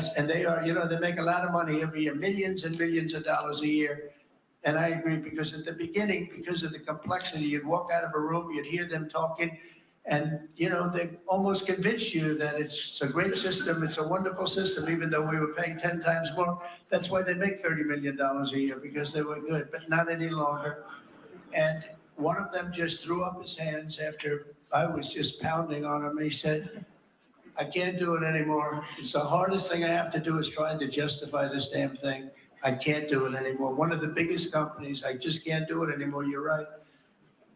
guys, and they are, they make a lot of money every year, millions and millions of dollars a year. And I agree, because at the beginning, because of the complexity, you'd walk out of a room, you'd hear them talking, and, they almost convince you that it's a great system, it's a wonderful system, even though we were paying 10 times more. That's why they make $30 million a year, because they were good, but not any longer. And one of them just threw up his hands after I was just pounding on him. He said, I can't do it anymore. It's the hardest thing I have to do is trying to justify this damn thing. I can't do it anymore. One of the biggest companies, I just can't do it anymore. You're right.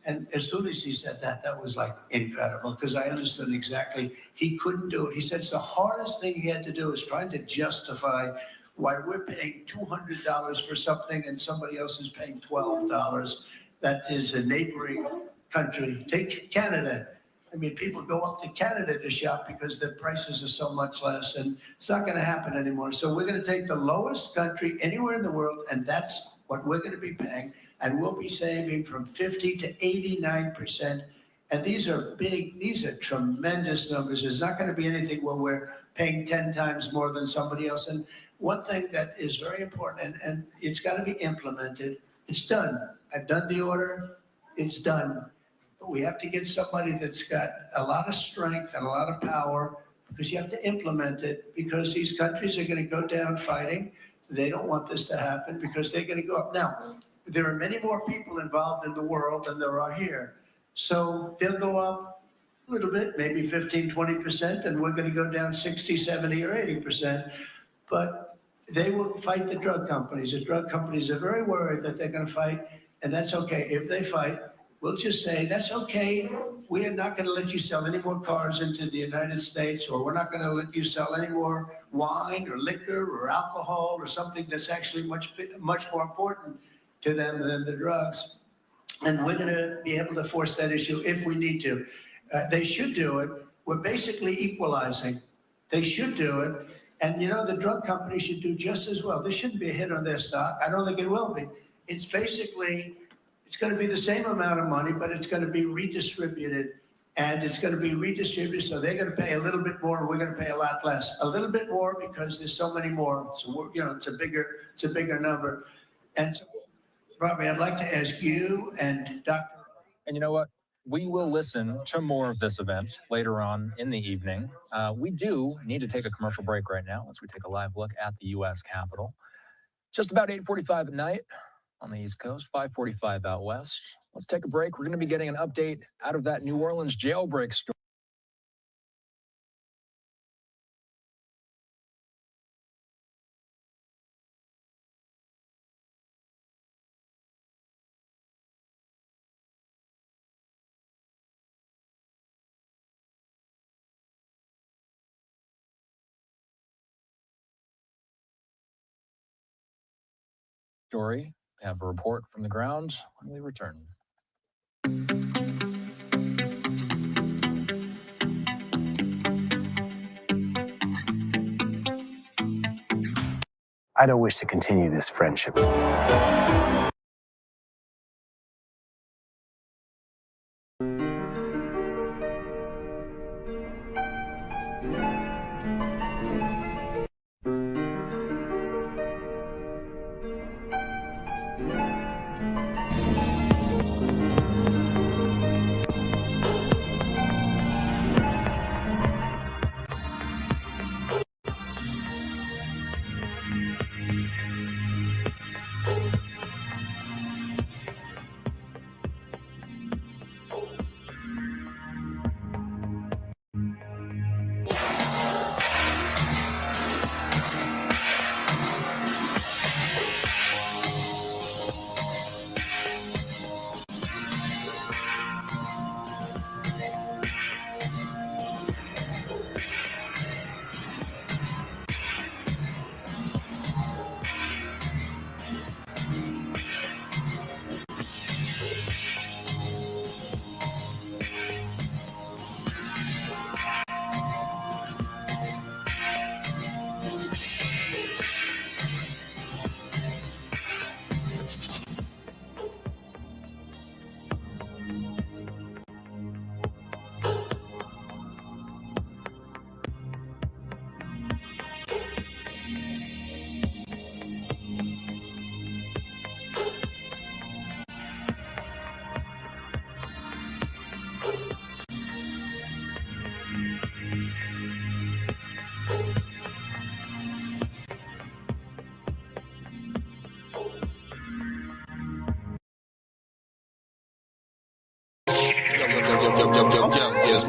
And as soon as he said that, that was like incredible, because I understood exactly. He couldn't do it. He said it's the hardest thing he had to do is trying to justify why we're paying $200 for something and somebody else is paying $12. That is a neighboring country. Take Canada. I mean, people go up to Canada to shop because the prices are so much less, and it's not going to happen anymore. So we're going to take the lowest country anywhere in the world, and that's what we're going to be paying, and we'll be saving from 50 to 89%. And these are big, these are tremendous numbers. There's not going to be anything where we're paying 10 times more than somebody else. And one thing that is very important, and it's got to be implemented, it's done. I've done the order, it's done. But we have to get somebody that's got a lot of strength and a lot of power, because you have to implement it, because these countries are going to go down fighting. They don't want this to happen because they're going to go up. Now, there are many more people involved in the world than there are here. So they'll go up a little bit, maybe 15, 20%, and we're going to go down 60, 70, or 80%. But they will fight the drug companies. The drug companies are very worried that they're going to fight, and that's okay. If they fight, we'll just say, that's okay. We are not going to let you sell any more cars into the United States, or we're not going to let you sell any more wine or liquor or alcohol or something that's actually much more important to them than the drugs. And we're going to be able to force that issue if we need to. They should do it. We're basically equalizing. They should do it. And, the drug companies should do just as well. This shouldn't be a hit on their stock. I don't think it will be. It's basically, it's going to be the same amount of money, but it's going to be redistributed. And it's going to be redistributed, so they're going to pay a little bit more, and we're going to pay a lot less. A little bit more because there's so many more. So, it's a bigger number. And so, Robbie, I'd like to ask you and Dr. And you know what? We will listen to more of this event later on in the evening. We do need to take a commercial break right now as we take a live look at the U.S. Capitol. Just about 8:45 at night on the East Coast, 5:45 out west. Let's take a break. We're going to be getting an update out of that New Orleans jailbreak story. We have a report from the ground when we return. I don't wish to continue this friendship.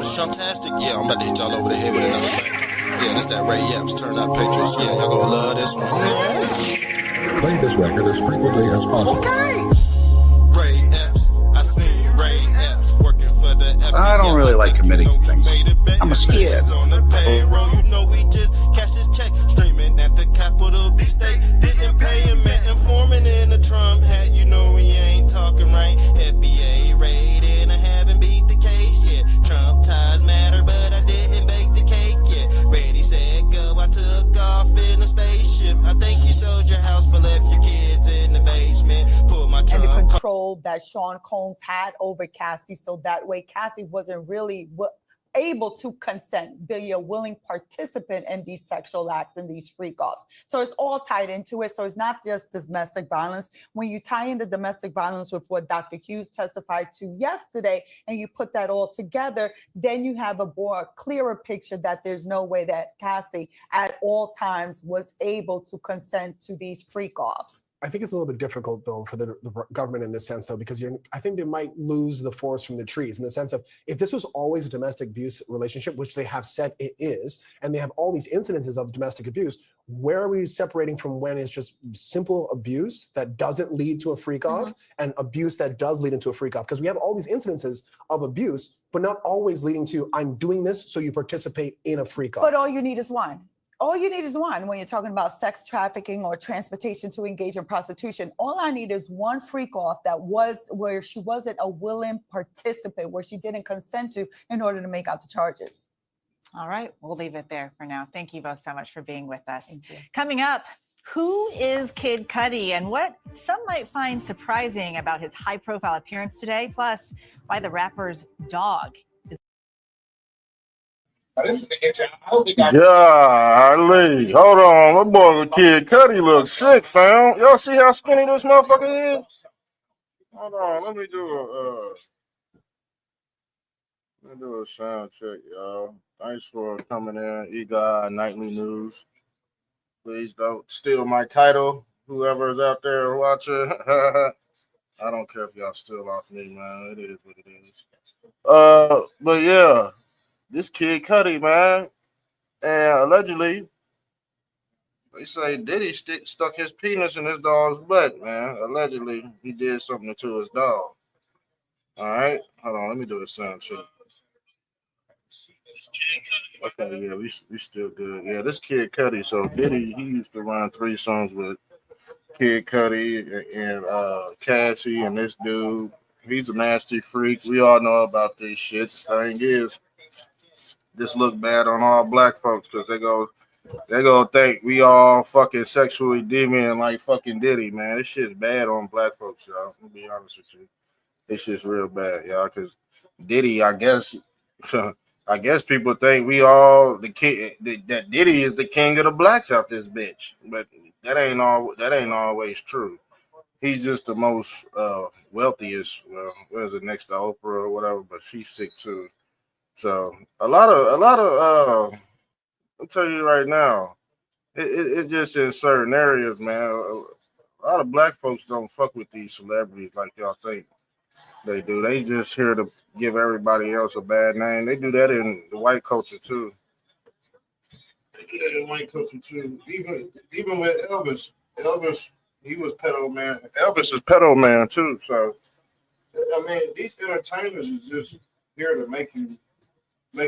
Trumptastic? Yeah, I'm about to hit y'all over the head with another bang. Yeah, this that Ray Epps, Turn Up Patriots. Yeah, y'all gonna love this one. Yeah. Play this record as frequently as possible. Okay. Ray Epps, I seen Ray Epps working for the FBI. I don't really like committing to things. I'm a scared. On the payroll, you know we just cashed his check, streaming at the Capitol B State. Didn't pay him, met informant in a Trump hat. You know we ain't talking right. FBA raid and I haven't beat the case yet. Trump ties matter, but I didn't bake the cake yet. Ready, set, go. I took off in a spaceship. I think you sold your house but left your kids in the basement. Pull my And the trunk. control that Sean Combs had over Cassie, so that way Cassie wasn't really able to consent, be a willing participant in these sexual acts and these freak-offs. So it's all tied into it. So it's not just domestic violence. When you tie in the domestic violence with what Dr. Hughes testified to yesterday, and you put that all together, then you have a more clearer picture that there's no way that Cassie at all times was able to consent to these freak-offs. I think it's a little bit difficult, though, for the government in this sense, though, because I think they might lose the forest from the trees in the sense of if this was always a domestic abuse relationship, which they have said it is, and they have all these incidences of domestic abuse, where are we separating from when it's just simple abuse that doesn't lead to a freak-off and abuse that does lead into a freak-off? Because we have all these incidences of abuse, but not always leading to I'm doing this so you participate in a freak-off. But all you need is one. All you need is one when you're talking about sex trafficking or transportation to engage in prostitution. All I need is one freak off that was where she wasn't a willing participant, where she didn't consent to in order to make out the charges. All right, we'll leave it there for now. Thank you both so much for being with us. Coming up, who is Kid Cudi and what some might find surprising about his high-profile appearance today, plus why the rapper's dog is... Golly, hold on, my boy Kid Cudi looks sick, fam. Y'all see how skinny this motherfucker is? Hold on, let me do a sound check, y'all. Thanks for coming in, Eagle Nightly News. Please don't steal my title, whoever's out there watching. I don't care if y'all steal off me, man. It is what it is. But yeah, this Kid Cudi, man. And allegedly, they say Diddy stuck his penis in his dog's butt, man. Allegedly, he did something to his dog. All right, hold on, let me do a sound check. Okay, yeah, we still good. Yeah, this Kid Cudi. So Diddy, he used to run 3 songs with Kid Cudi and Cassie and this dude. He's a nasty freak. We all know about this shit. The thing is, this look bad on all black folks because they go think we all fucking sexually deviant like fucking Diddy, man. This shit's bad on black folks, y'all. I'm gonna be honest with you. This shit's real bad, y'all, because Diddy, I guess people think we all the king, that Diddy is the king of the blacks out this bitch, but that ain't always true. He's just the most wealthiest. Well, what is it, next to Oprah or whatever? But she's sick too. So a lot of I'll tell you right now, it just in certain areas, man. A lot of black folks don't fuck with these celebrities like y'all think they do. They just here to give everybody else a bad name. They do that in the white culture too. Even with Elvis, he was pedo man. Elvis is pedo man too. So I mean, these entertainers is just here to make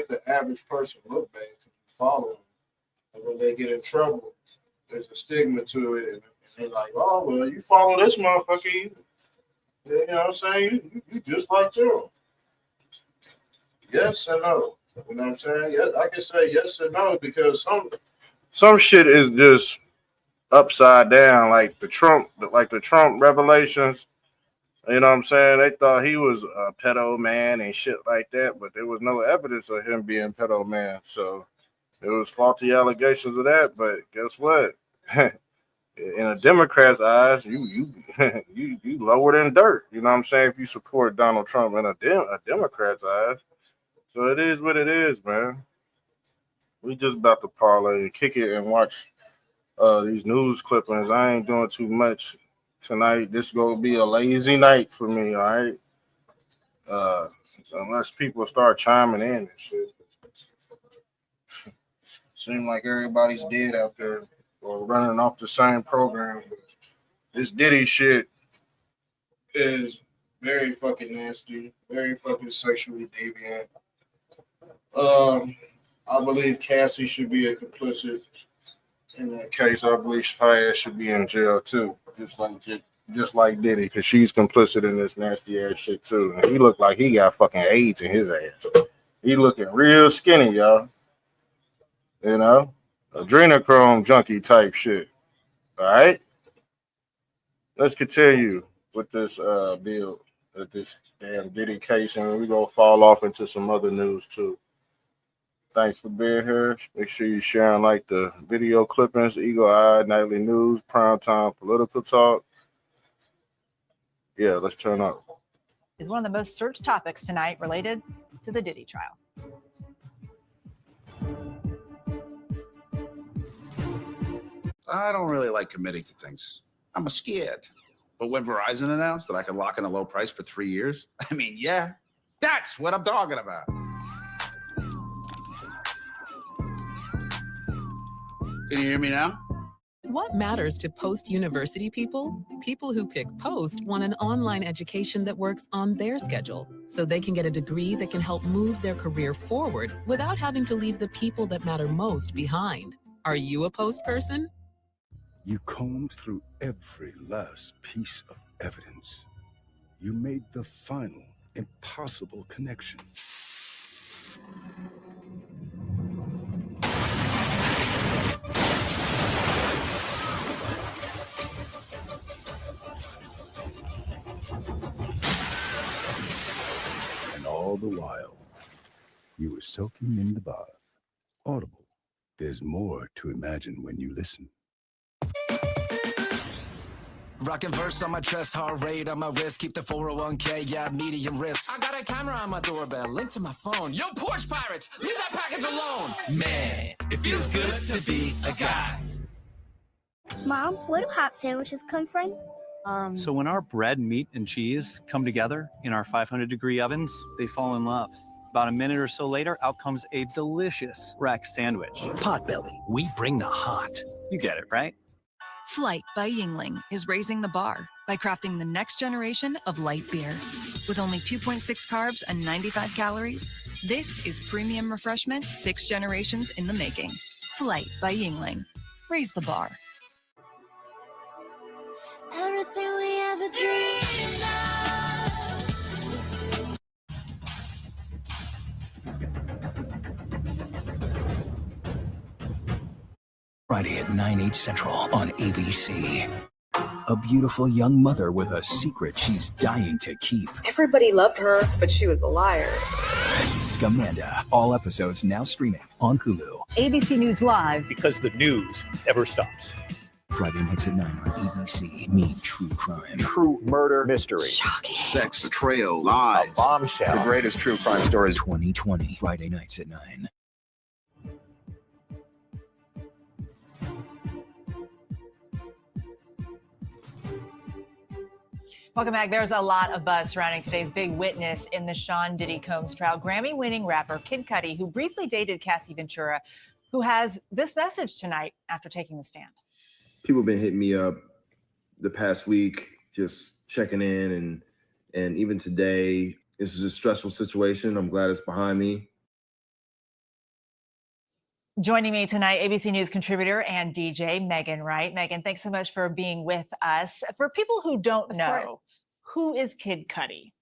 the average person look bad because you follow them. And when they get in trouble, there's a stigma to it. And they're like, oh, well, you follow this motherfucker. You know what I'm saying? You just like them. Yes and no. You know what I'm saying? Yes, I can say yes and no because some shit is just upside down, like the Trump revelations. You know what I'm saying? They thought he was a pedo man and shit like that, but there was no evidence of him being pedo man. So it was faulty allegations of that. But guess what? In a Democrat's eyes, you lower than dirt. You know what I'm saying? If you support Donald Trump in a Democrat's eyes. So it is what it is, man. We just about to parlay and kick it and watch these news clippings. I ain't doing too much tonight. This gonna be a lazy night for me, all right? unless people start chiming in and shit. Seem like everybody's dead out there or running off the same program. This Diddy shit is very fucking nasty, very fucking sexually deviant. I believe Cassie should be a complicit in that case. I believe her ass should be in jail too, just like Diddy, because she's complicit in this nasty ass shit too. And he looked like he got fucking AIDS in his ass. He looking real skinny, y'all. You know, adrenochrome junkie type shit. All right, let's continue with this bill, this damn Diddy case, and we gonna fall off into some other news too. Thanks for being here. Make sure you share and like the video clippings, Eagle Eye, Nightly News, Primetime Political Talk. Yeah, let's turn up. Is one of the most searched topics tonight related to the Diddy trial. I don't really like committing to things. I'm scared. But when Verizon announced that I could lock in a low price for 3 years, I mean, yeah, that's what I'm talking about. Can you hear me now? What matters to post-university people? People who pick Post want an online education that works on their schedule, so they can get a degree that can help move their career forward without having to leave the people that matter most behind. Are you a Post person? You combed through every last piece of evidence. You made the final, impossible connection. And all the while, you were soaking in the bath. Audible. There's more to imagine when you listen. Rockin' verse on my chest, heart rate on my wrist, keep the 401k, yeah, medium risk. I got a camera on my doorbell, linked to my phone. Yo, porch pirates, leave that package alone. Man, it feels good to be a guy. Mom, where do hot sandwiches come from? So when our bread, meat, and cheese come together in our 500-degree ovens, they fall in love. About a minute or so later, out comes a delicious rack sandwich. Potbelly, we bring the hot. You get it, right? Flight by Yingling is raising the bar by crafting the next generation of light beer. With only 2.6 carbs and 95 calories, this is premium refreshment 6 generations in the making. Flight by Yingling. Raise the bar. Everything we ever dreamed of. Friday at 9/8 Central on ABC. A beautiful young mother with a secret she's dying to keep. Everybody loved her, but she was a liar. Scamanda. All episodes now streaming on Hulu. ABC News Live. Because the news never stops. Friday nights at 9 on ABC. Mean true crime. True murder mystery. Shocking. Sex, betrayal, lies. A bombshell. The greatest true crime stories. 2020. Friday nights at 9. Welcome back. There's a lot of buzz surrounding today's big witness in the Sean Diddy Combs trial. Grammy-winning rapper Kid Cudi, who briefly dated Cassie Ventura, who has this message tonight after taking the stand. People have been hitting me up the past week, just checking in, and even today, this is a stressful situation. I'm glad it's behind me. Joining me tonight, ABC News contributor and DJ Megan Wright. Megan, thanks so much for being with us. For people who don't know, who is Kid Cudi?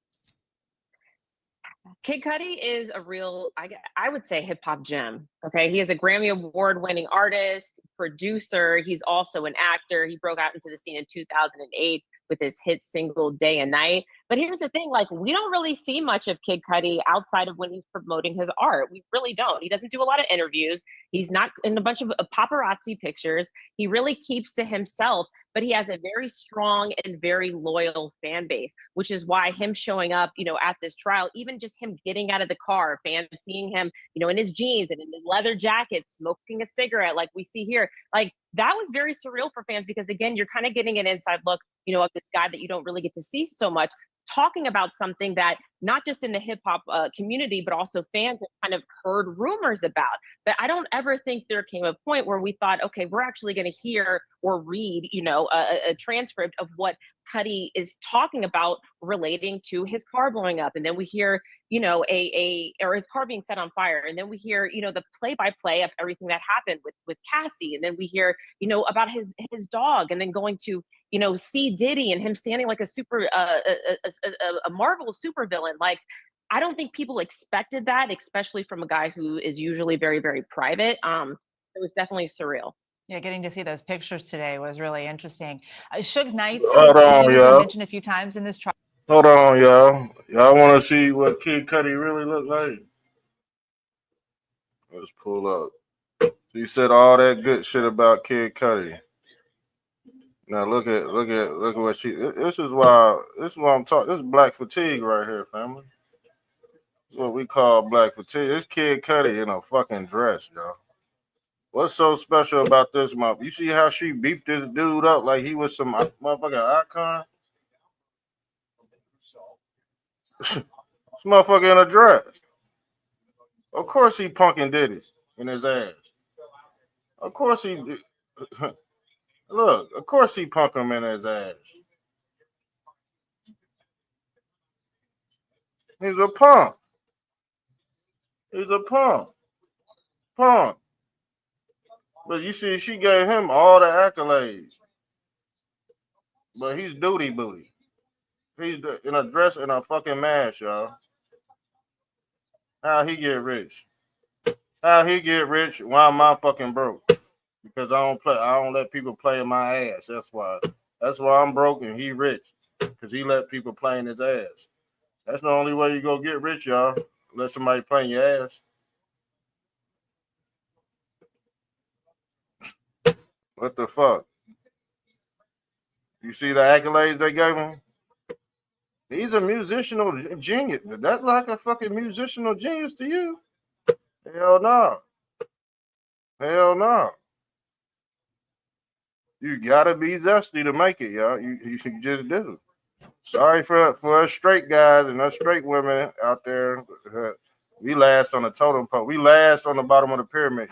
Kid Cudi is a real, I would say, hip hop gem. Okay, he is a Grammy Award-winning artist, producer. He's also an actor. He broke out into the scene in 2008 with his hit single "Day and Night." But here's the thing: like, we don't really see much of Kid Cudi outside of when he's promoting his art. We really don't. He doesn't do a lot of interviews. He's not in a bunch of paparazzi pictures. He really keeps to himself. But he has a very strong and very loyal fan base, which is why him showing up, at this trial, even just him getting out of the car, fans seeing him, in his jeans and in his leather jacket, smoking a cigarette like we see here, like that was very surreal for fans because, again, you're kind of getting an inside look, of this guy that you don't really get to see so much, talking about something that not just in the hip hop community, but also fans have kind of heard rumors about. But I don't ever think there came a point where we thought, okay, we're actually going to hear or read, a transcript of what Cudi is talking about relating to his car blowing up. And then we hear, or his car being set on fire. And then we hear, the play-by-play of everything that happened with Cassie. And then we hear, about his dog, and then going to, see Diddy and him standing like a Marvel supervillain. Like, I don't think people expected that, especially from a guy who is usually very, very private. It was definitely surreal. Yeah, getting to see those pictures today was really interesting. Suge Knight's Hold on, been y'all. mentioned a few times in this trial. Hold on, y'all. Y'all want to see what Kid Cudi really looked like? Let's pull up. He said all that good shit about Kid Cudi. Now look at what she. This is why I'm talking. This is black fatigue right here, family. This is what we call black fatigue. This Kid Cudi in a fucking dress, y'all. What's so special about this mother? You see how she beefed this dude up like he was some motherfucking icon? This motherfucker in a dress. Of course he punking Diddy in his ass. Of course he look, of course he punk him in his ass. He's a punk. He's a punk. Punk. But you see, she gave him all the accolades. But he's duty booty. He's in a dress and a fucking mask, y'all. How he get rich? How he get rich? Why am I fucking broke? Because I don't let people play in my ass. That's why I'm broke and he rich. Because he let people play in his ass. That's the only way you go get rich, y'all. Let somebody play in your ass. What the fuck? You see the accolades they gave him? He's a musicianal genius. That like a fucking musicianal genius to you? Hell no. Hell no. You gotta be zesty to make it, y'all. You just do. Sorry for us straight guys and us straight women out there. We last on the totem pole. We last on the bottom of the pyramid.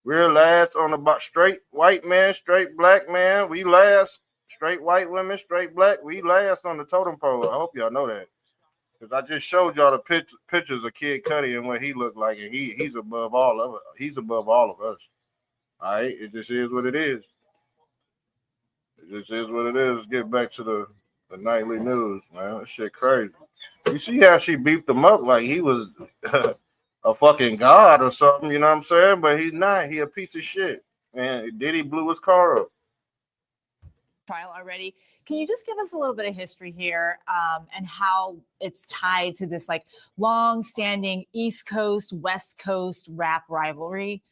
We're last on the straight white man, straight black man. We last. Straight white women, straight black. We last on the totem pole. I hope y'all know that. Because I just showed y'all the pictures of Kid Cudi and what he looked like. And he's above all of it. He's above all of us. All right? It just is what it is. It just is what it is. Let's get back to the nightly news, man. That shit crazy. You see how she beefed him up like he was a fucking god or something, you know what I'm saying? But he's not. He a piece of shit. And Diddy blew his car up. Trial already. Can you just give us a little bit of history here and how it's tied to this like long-standing East Coast, West Coast rap rivalry?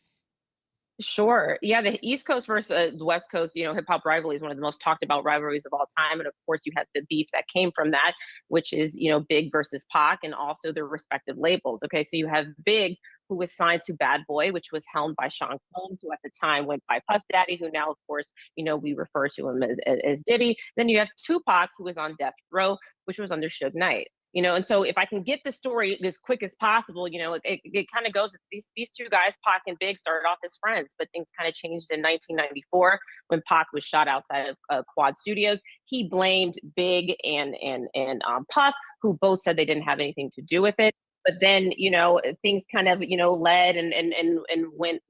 Sure. Yeah, the East Coast versus the West Coast, hip hop rivalry is one of the most talked about rivalries of all time. And of course, you have the beef that came from that, which is, Big versus Pac and also their respective labels. Okay, so you have Big, who was signed to Bad Boy, which was helmed by Sean Combs, who at the time went by Puff Daddy, who now, of course, we refer to him as Diddy. Then you have Tupac, who was on Death Row, which was under Suge Knight. And so if I can get the story as quick as possible, it kind of goes, these two guys, Pac and Big, started off as friends, but things kind of changed in 1994 when Pac was shot outside of Quad Studios. He blamed Big and Puff, who both said they didn't have anything to do with it. But then, things kind of, led and went,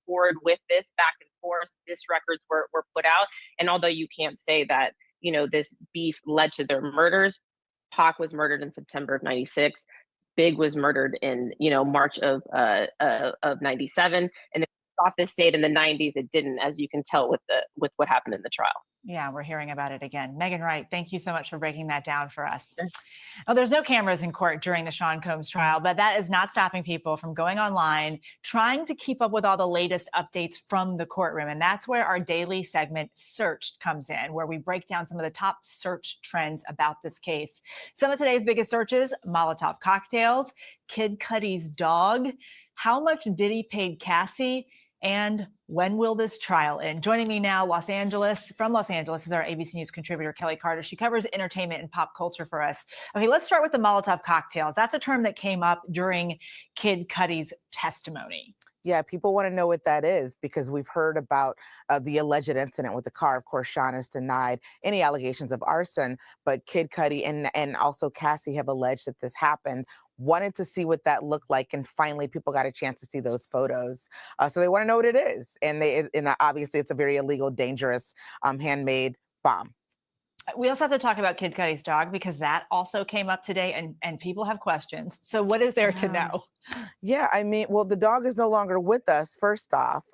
forward with this back and forth. This records were put out. And although you can't say that, this beef led to their murders, Pac was murdered in September of 96. Big was murdered in, March of 97. And if you thought this stayed in the 90s, it didn't, as you can tell with what happened in the trial. Yeah, we're hearing about it again. Megan Wright, thank you so much for breaking that down for us. Now, there's no cameras in court during the Sean Combs trial, but that is not stopping people from going online, trying to keep up with all the latest updates from the courtroom. And that's where our daily segment Searched comes in, where we break down some of the top search trends about this case. Some of today's biggest searches: Molotov cocktails, Kid Cudi's dog, how much Diddy paid Cassie, And when will this trial end? Joining me now, from Los Angeles, is our ABC News contributor, Kelly Carter. She covers entertainment and pop culture for us. Okay, let's start with the Molotov cocktails. That's a term that came up during Kid Cudi's testimony. Yeah, people want to know what that is because we've heard about the alleged incident with the car. Of course, Sean has denied any allegations of arson, but Kid Cudi and also Cassie have alleged that this happened. Wanted to see what that looked like, and finally, people got a chance to see those photos. So they want to know what it is, and obviously it's a very illegal, dangerous, handmade bomb. We also have to talk about Kid Cudi's dog because that also came up today, and people have questions. So what is there to know? Yeah, I mean, well, the dog is no longer with us, first off.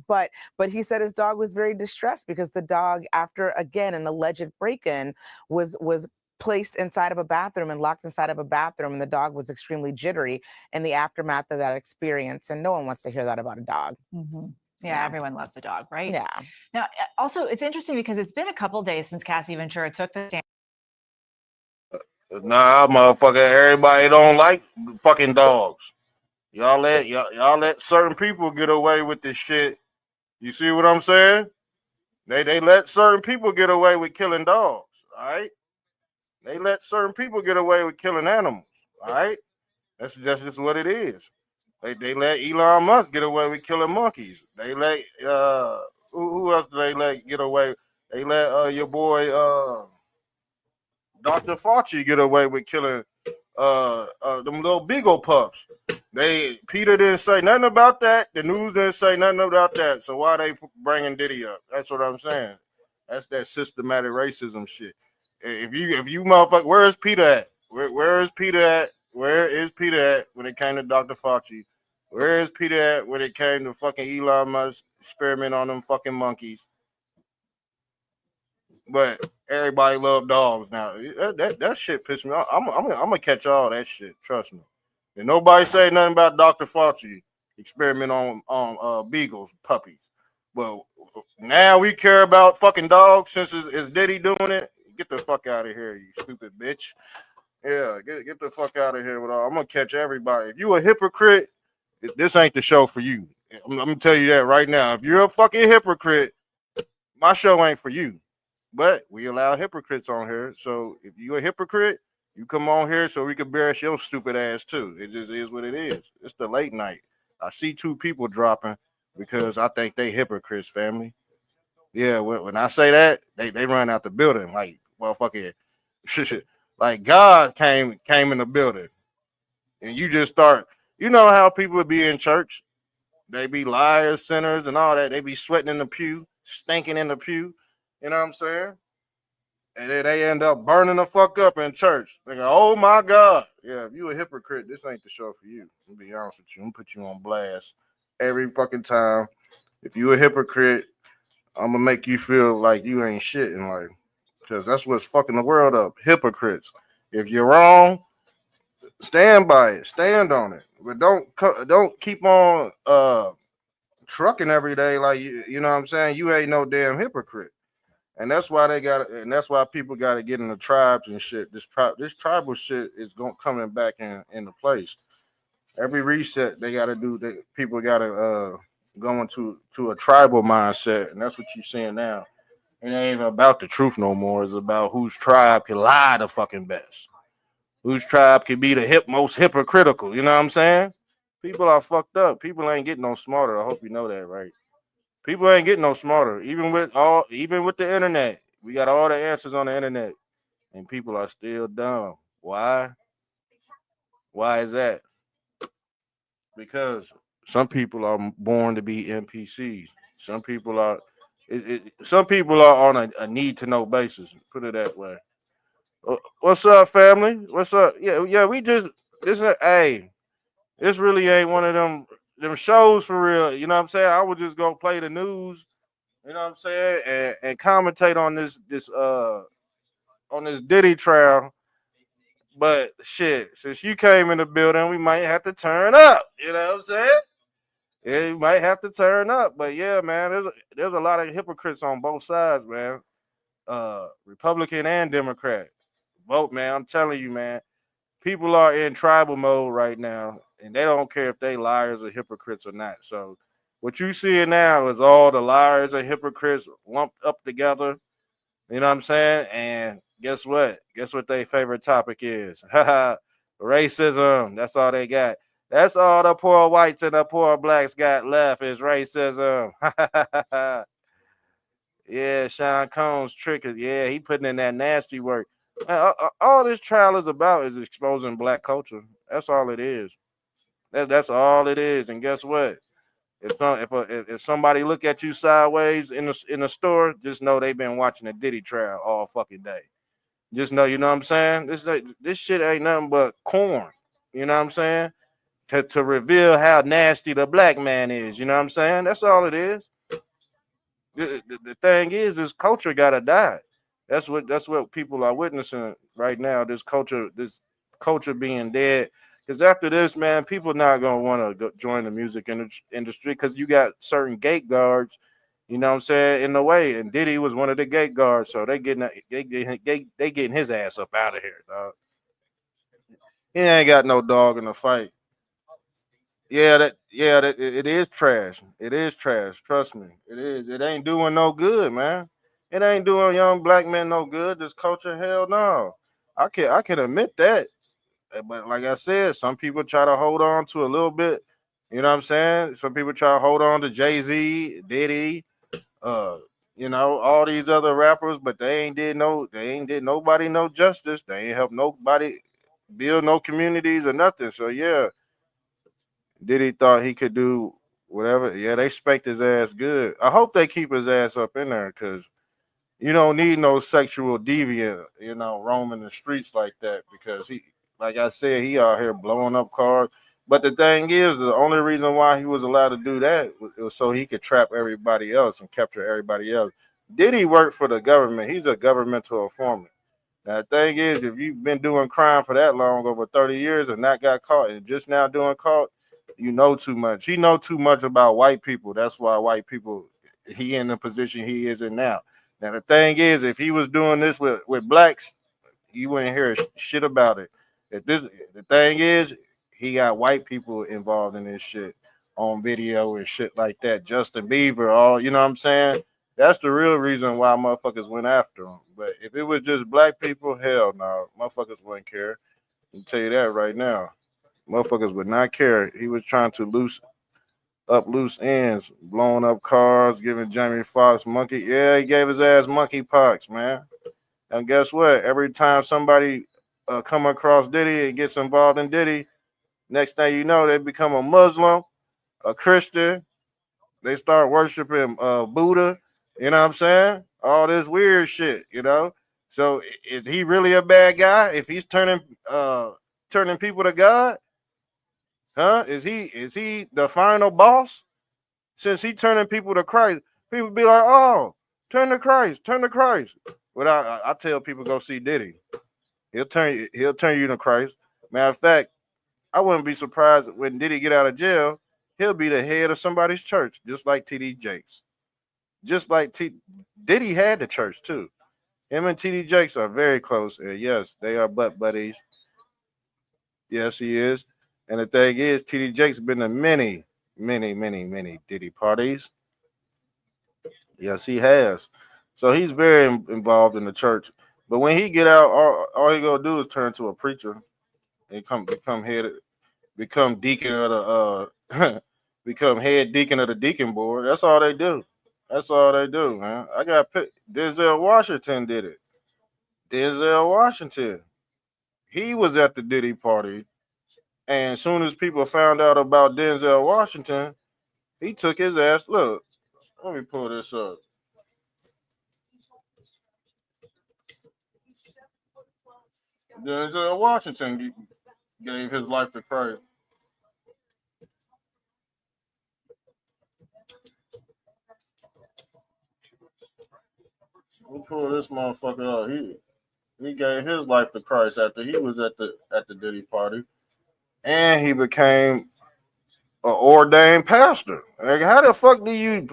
But he said his dog was very distressed because the dog, after again an alleged break-in, was placed inside of a bathroom and locked inside of a bathroom, and the dog was extremely jittery in the aftermath of that experience. And no one wants to hear that about a dog. Mm-hmm. Yeah, everyone loves a dog, right? Yeah. Now, also, it's interesting because it's been a couple days since Cassie Ventura took the stand. Nah, motherfucker, everybody don't like fucking dogs. Y'all let certain people get away with this shit. You see what I'm saying? They let certain people get away with killing dogs, all right? They let certain people get away with killing animals, all right? That's just what it is. They let Elon Musk get away with killing monkeys. They let who else do they let get away? They let your boy Dr. Fauci get away with killing them little beagle pups. Peter didn't say nothing about that. The news didn't say nothing about that. So why they bringing Diddy up? That's what I'm saying. That's that systematic racism shit. If you motherfucker, where is Peter at? Where is Peter at? Where is Peter at when it came to Dr. Fauci? Where is Peter at when it came to fucking Elon Musk experiment on them fucking monkeys? But everybody love dogs now. That shit pissed me off. I'm gonna catch all that shit. Trust me. And nobody say nothing about Dr. Fauci experiment on beagles, puppies. But now we care about fucking dogs since it's Diddy doing it. Get the fuck out of here, you stupid bitch. Yeah, get the fuck out of here with all. I'm gonna catch everybody. If you a hypocrite, this ain't the show for you. I'm gonna tell you that right now. If you're a fucking hypocrite, my show ain't for you. But we allow hypocrites on here. So if you're a hypocrite, you come on here so we can embarrass your stupid ass too. It just is what it is. It's the late night. I see two people dropping because I think they hypocrites, family. Yeah, when I say that, they run out the building like motherfucking shit. Like God came in the building, and you just start. You know how people be in church? They be liars, sinners, and all that. They be sweating in the pew, stinking in the pew. You know what I'm saying? And then they end up burning the fuck up in church. They go, oh my God. Yeah, if you a hypocrite, this ain't the show for you. I'll be honest with you. I'm gonna put you on blast every fucking time. If you a hypocrite, I'm gonna make you feel like you ain't shit in life. Because that's what's fucking the world up. Hypocrites. If you're wrong, stand by it. Stand on it. But don't keep on trucking every day like you know what I'm saying? You ain't no damn hypocrite. And that's why that's why people got to get in the tribes and shit. This tribal shit is coming back into place. Every reset they got to do, people got to go into a tribal mindset, and that's what you're seeing now. It ain't even about the truth no more. It's about whose tribe can lie the fucking best, whose tribe can be the most hypocritical. You know what I'm saying? People are fucked up. People ain't getting no smarter. I hope you know that, right? People ain't getting no smarter. Even with the internet, we got all the answers on the internet, and people are still dumb. Why? Why is that? Because some people are born to be NPCs. Some people are. Some people are on a need to know basis. Put it that way. What's up, family? What's up? Yeah. We just hey. This really ain't one of them shows for real. You know what I'm saying? I would just go play the news. You know what I'm saying? And commentate on this Diddy trial. But shit, since you came in the building, we might have to turn up. You know what I'm saying? Yeah, you might have to turn up. But yeah, man, there's a lot of hypocrites on both sides, man. Republican and Democrat. Vote, man. I'm telling you, man. People are in tribal mode right now, and they don't care if they liars or hypocrites or not. So What you see now is all the liars and hypocrites lumped up together. You know what I'm saying? And guess what? Guess what their favorite topic is? Racism. That's all they got. That's all the poor whites and the poor blacks got left is racism. Yeah, Sean Combs tricky. Yeah, he putting in that nasty work. All this trial is about is exposing black culture. That's all it is. That's all it is. And guess what? If somebody look at you sideways in the store, just know they've been watching the Diddy trial all fucking day. Just know, you know what I'm saying? This shit ain't nothing but corn. You know what I'm saying? To reveal how nasty the black man is. You know what I'm saying? That's all it is. The thing is, this culture gotta die. That's what people are witnessing right now. This culture being dead. Because after this, man, people not gonna want to join the music industry because you got certain gate guards. You know what I'm saying, in the way, and Diddy was one of the gate guards, so they getting his ass up out of here, dog. He ain't got no dog in the fight. That it is trash. It is trash. Trust me, it is. It ain't doing no good, man. It ain't doing young black men no good. This culture, hell no. I can admit that, but like I said, some people try to hold on to a little bit. You know what I'm saying? Some people try to hold on to Jay-Z, Diddy, uh, all these other rappers, but they ain't did nobody no justice. They ain't helped nobody build no communities or nothing. So yeah. Diddy thought he could do whatever. Yeah, they spanked his ass good. I hope they keep his ass up in there because you don't need no sexual deviant, roaming the streets like that because like I said, he out here blowing up cars. But the thing is, the only reason why he was allowed to do that was so he could trap everybody else and capture everybody else. Diddy work for the government. He's a governmental informant. Now, the thing is, if you've been doing crime for that long, over 30 years, and not got caught, and just now doing caught, you know too much. He know too much about white people. That's why white people, he in the position he is in now. Now, the thing is, if he was doing this with blacks, you wouldn't hear shit about it. The thing is, he got white people involved in this shit on video and shit like that. Justin Bieber, all, you know what I'm saying? That's the real reason why motherfuckers went after him. But if it was just black people, hell no, motherfuckers wouldn't care. I can tell you that right now. Motherfuckers would not care. He was trying to loose ends, blowing up cars, giving Jamie Foxx monkey. Yeah, he gave his ass monkey pox, man. And guess what? Every time somebody come across Diddy and gets involved in Diddy, next thing you know, they become a Muslim, a Christian. They start worshiping Buddha. You know what I'm saying? All this weird shit, So is he really a bad guy if he's turning people to God? Huh? Is he the final boss? Since he turning people to Christ, people be like, "Oh, turn to Christ, turn to Christ." But I tell people go see Diddy. He'll turn you to Christ. Matter of fact, I wouldn't be surprised when Diddy get out of jail. He'll be the head of somebody's church, just like TD Jakes. Just like Diddy had the church too. Him and TD Jakes are very close, and yes, they are butt buddies. Yes, he is. And the thing is, TD Jakes been to many Diddy parties. Yes, he has. So he's very involved in the church. But when he get out, all he gonna do is turn to a preacher and become deacon of the become head deacon of the deacon board. That's all they do. That's all they do, man. I got Denzel Washington did it. Denzel Washington. He was at the Diddy party. And as soon as people found out about Denzel Washington, he took his ass. Look, let me pull this up. Denzel Washington gave his life to Christ. Let me pull this motherfucker out. He gave his life to Christ after he was at the Diddy party, and he became an ordained pastor. Like, how the fuck do you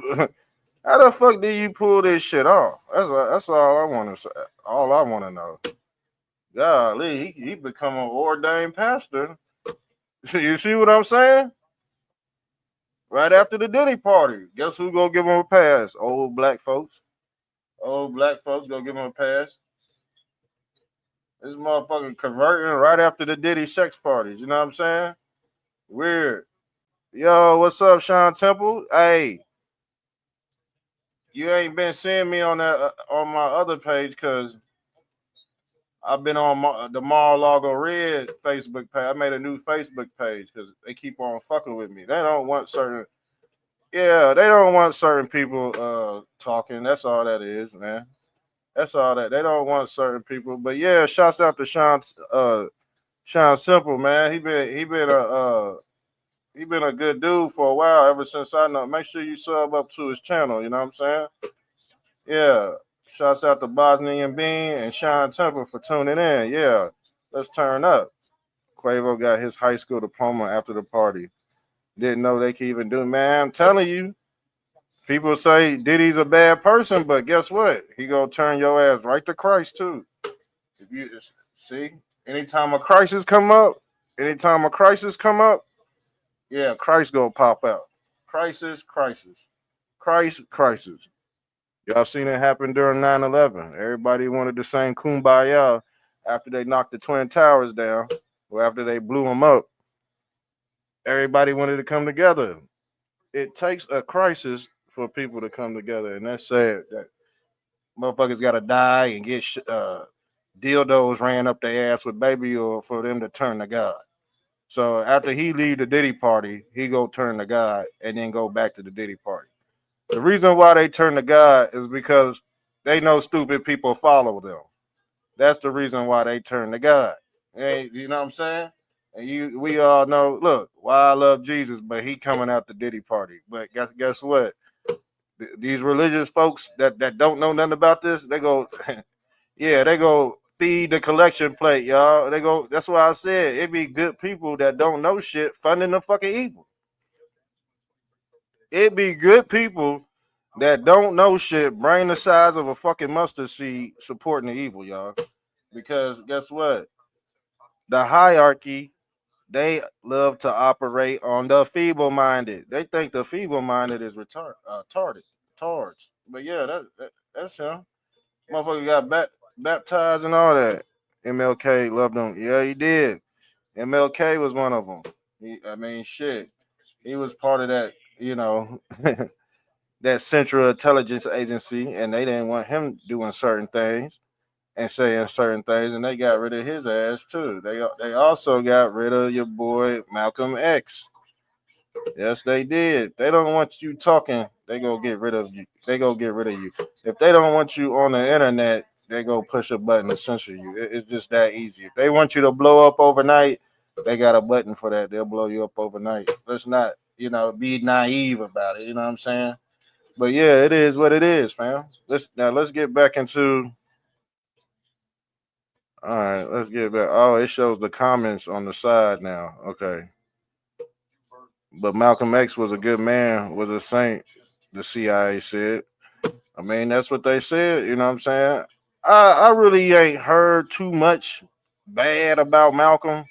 pull this shit off? That's all I want to say. All I want to know. Golly, he become an ordained pastor. You see what I'm saying? right after the Diddy party. Guess who gonna give him a pass? Old black folks. Old black folks gonna give him a pass. This motherfucker converting right after the Diddy sex parties. You know what I'm saying? Weird. Yo, what's up, Sean Temple? Hey, you ain't been seeing me on that on my other page because I've been on the Mar-a-Lago Red Facebook page. I made a new Facebook page because they keep on fucking with me. They don't want certain, they don't want certain people talking. That's all that is, man. That's all that. They don't want certain people. But yeah, shouts out to Sean Simple, man. He been a good dude for a while ever since I know. Make sure you sub up to his channel. You know what I'm saying? Yeah. Shouts out to Bosnian Bean and Sean Temple for tuning in. Yeah. Let's turn up. Quavo got his high school diploma after the party. Didn't know they could even do. Man, I'm telling you. People say Diddy's a bad person, but guess what? He gonna turn your ass right to Christ too. If you see, anytime a crisis come up, yeah, Christ gonna pop out. Crisis. Crisis. Y'all seen it happen during 9/11. Everybody wanted the same kumbaya after they knocked the Twin Towers down, or after they blew them up. Everybody wanted to come together. It takes a crisis for people to come together, and that's sad that motherfuckers got to die and get dildos ran up their ass with baby oil for them to turn to God. So after he leave the Diddy party, he go turn to God and then go back to the Diddy party. The reason why they turn to God is because they know stupid people follow them. That's the reason why they turn to God. Hey, you know what I'm saying? And we all know, look, why I love Jesus, but he coming out the Diddy party. But guess what? These religious folks that don't know nothing about this, they go, yeah, they go feed the collection plate, y'all. They go, that's why I said it be good people that don't know shit funding the fucking evil. It be good people that don't know shit, brain the size of a fucking mustard seed, supporting the evil, y'all. Because guess what? The hierarchy, they love to operate on the feeble-minded. They think the feeble-minded is retarded, tards. But yeah, that's him. Motherfucker got baptized and all that. MLK loved him. Yeah, he did. MLK was one of them. Shit. He was part of that, that Central Intelligence Agency, and they didn't want him doing certain things and saying certain things, and they got rid of his ass too. They also got rid of your boy Malcolm X. Yes, they did. They don't want you talking. They go get rid of you. If they don't want you on the internet, they go push a button to censor you. It's just that easy. If they want you to blow up overnight, they got a button for that. They'll blow you up overnight. Let's not, be naive about it. You know what I'm saying? But yeah, it is what it is, fam. Let's get back into. All right, let's get back. Oh, it shows the comments on the side now. Okay. But Malcolm X was a good man, was a saint, the CIA said. That's what they said, you know what I'm saying? I really ain't heard too much bad about Malcolm.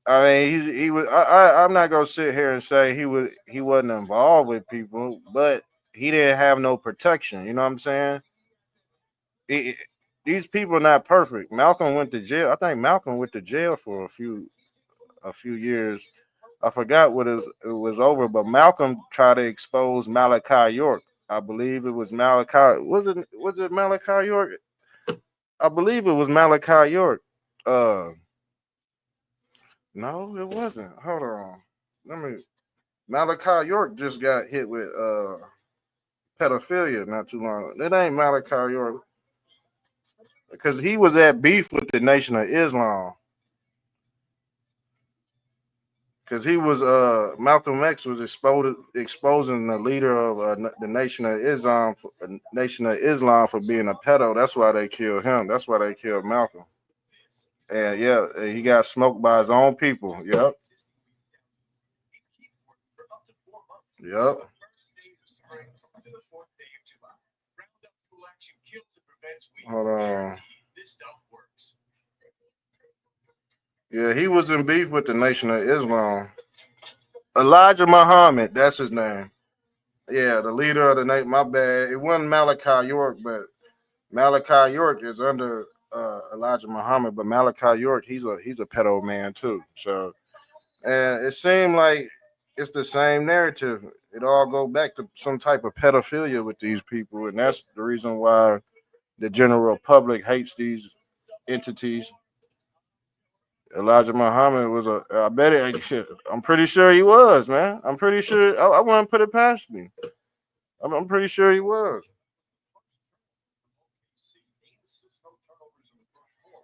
He was I'm not gonna sit here and say he wasn't involved with people, but he didn't have no protection, you know what I'm saying? These people are not perfect. Malcolm went to jail. I think Malcolm went to jail for a few years. I forgot what it was over, but Malcolm tried to expose Malachi York. I believe it was Malachi. Was it Malachi York? I believe it was Malachi York. No, it wasn't. Hold on. Malachi York just got hit with pedophilia not too long. It ain't Malachi York because he was at beef with the Nation of Islam. Because he was Malcolm X was exposing the leader of the Nation of Islam for being a pedo. That's why they killed him. That's why they killed Malcolm. And yeah, he got smoked by his own people. Yep. Hold on. Yeah, he was in beef with the Nation of Islam. Elijah Muhammad, that's his name. Yeah, the leader of the night. My bad. It wasn't Malachi York, but Malachi York is under Elijah Muhammad. But Malachi York, he's a pedo man too. So, and it seemed like it's the same narrative. It all go back to some type of pedophilia with these people, and that's the reason why the general public hates these entities. Elijah Muhammad was a. I bet it. Shit, I'm pretty sure he was, man. I'm pretty sure. I wouldn't put it past me. I'm pretty sure he was.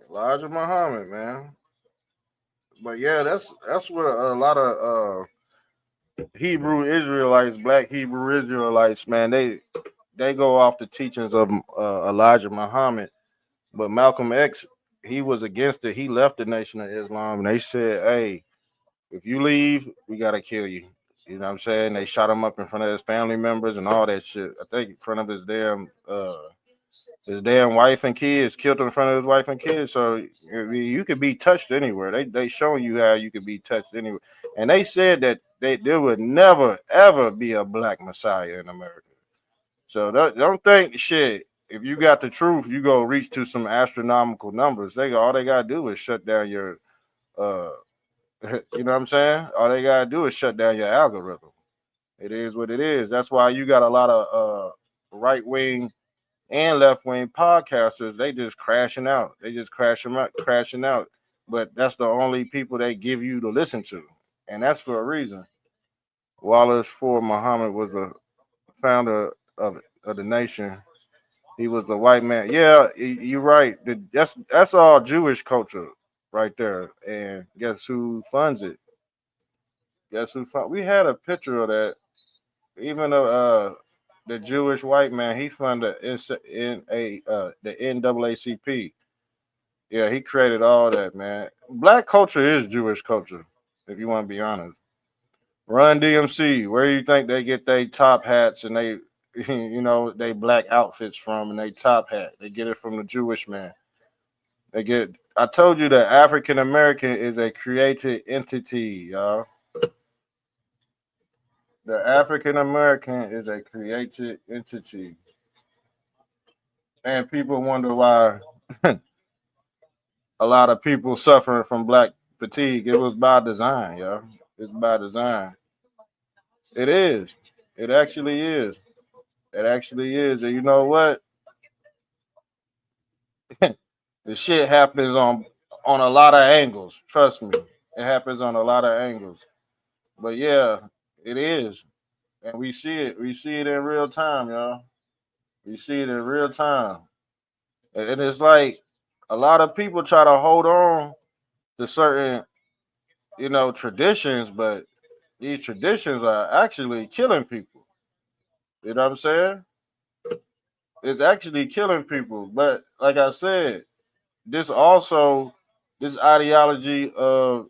Elijah Muhammad, man. But yeah, that's what a lot of Hebrew Israelites, black Hebrew Israelites, man, they go off the teachings of Elijah Muhammad. But Malcolm X, he was against it. He left the Nation of Islam, and they said, "Hey, if you leave, we gotta kill you." You know what I'm saying? They shot him up in front of his family members and all that shit. I think in front of his damn wife and kids, killed him in front of his wife and kids. So I mean, you could be touched anywhere. They showing you how you could be touched anywhere. And they said that there would never ever be a black Messiah in America. So don't think shit. If you got the truth, you go reach to some astronomical numbers. All they gotta do is shut down your you know what I'm saying? All they gotta do is shut down your algorithm. It is what it is. That's why you got a lot of right wing and left wing podcasters. They just crashing out. They just crashing out. But that's the only people they give you to listen to, and that's for a reason. Wallace Ford Muhammad was a founder of the nation. He was a white man. Yeah, you're right. That's all Jewish culture right there. And guess who funds it? Guess who fund? We had a picture of that. Even the Jewish white man, he funded the NAACP. Yeah, he created all that, man. Black culture is Jewish culture, if you want to be honest. Run DMC, where you think they get their top hats and they, they black outfits from and they top hat? They get it from the Jewish man. I told you that African American is a created entity, y'all. The African American is a created entity. And people wonder why a lot of people suffering from black fatigue. It was by design, y'all. It's by design. It is. It actually is. It actually is. And you know what? The shit happens on a lot of angles. Trust me. It happens on a lot of angles. But yeah, it is. And we see it. We see it in real time, y'all. We see it in real time. And it's like a lot of people try to hold on to certain, traditions, but these traditions are actually killing people. You know what I'm saying? It's actually killing people. But like I said, this ideology of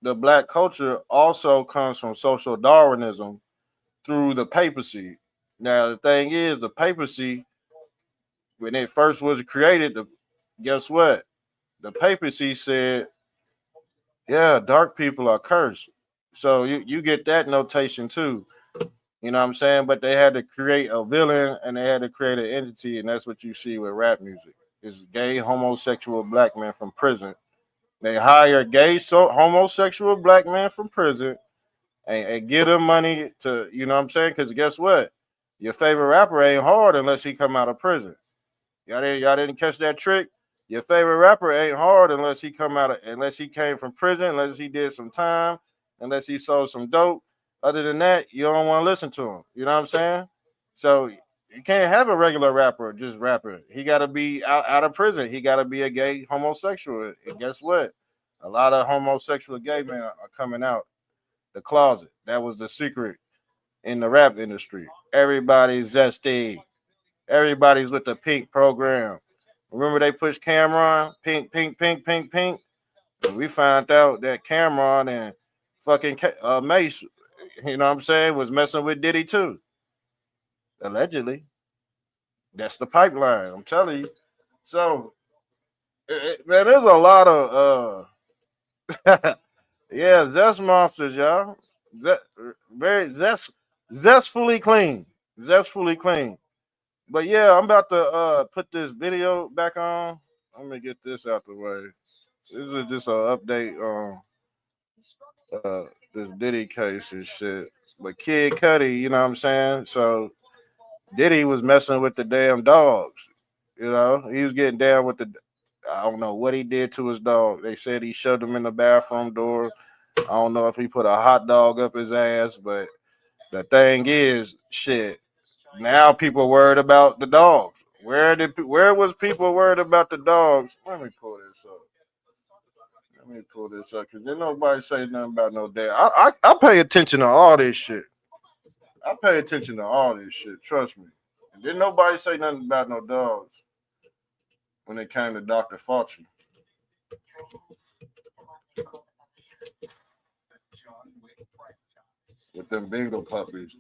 the black culture also comes from social Darwinism through the papacy. Now the thing is, the papacy, when it first was created, guess what? The papacy said, yeah, dark people are cursed. So you get that notation too. You know what I'm saying? But they had to create a villain and they had to create an entity, and that's what you see with rap music. It's gay, homosexual black men from prison. They hire gay, homosexual black men from prison and give them money to, you know what I'm saying? Because guess what? Your favorite rapper ain't hard unless he come out of prison. Y'all didn't catch that trick? Your favorite rapper ain't hard unless he came from prison, unless he did some time, unless he sold some dope. Other than that, you don't want to listen to him. You know what I'm saying? So you can't have a regular rapper just rapping. He got to be out of prison. He got to be a gay homosexual. And guess what? A lot of homosexual gay men are coming out the closet. That was the secret in the rap industry. Everybody's zesty. Everybody's with the pink program. Remember they pushed Cameron, pink, pink, pink, pink, pink. And we found out that Cameron and fucking Mace, you know what I'm saying, was messing with Diddy too. Allegedly. That's the pipeline. I'm telling you. So, man, there's a lot of yeah, zest monsters, y'all. Very zestfully clean. Zestfully clean. But yeah, I'm about to put this video back on. Let me get this out the way. This is just an update on this Diddy case and shit. But Kid Cudi, you know what I'm saying? So Diddy was messing with the damn dogs. You know, he was getting down with the. I don't know what he did to his dog. They said he shoved him in the bathroom door. I don't know if he put a hot dog up his ass, but the thing is, shit. Now people worried about the dogs. Where was people worried about the dogs? Let me pull this up. Let me pull this up because didn't nobody say nothing about no damn. I pay attention to all this shit. I pay attention to all this shit. Trust me. And didn't nobody say nothing about no dogs when it came to Dr. Fauci. With them Bengal puppies.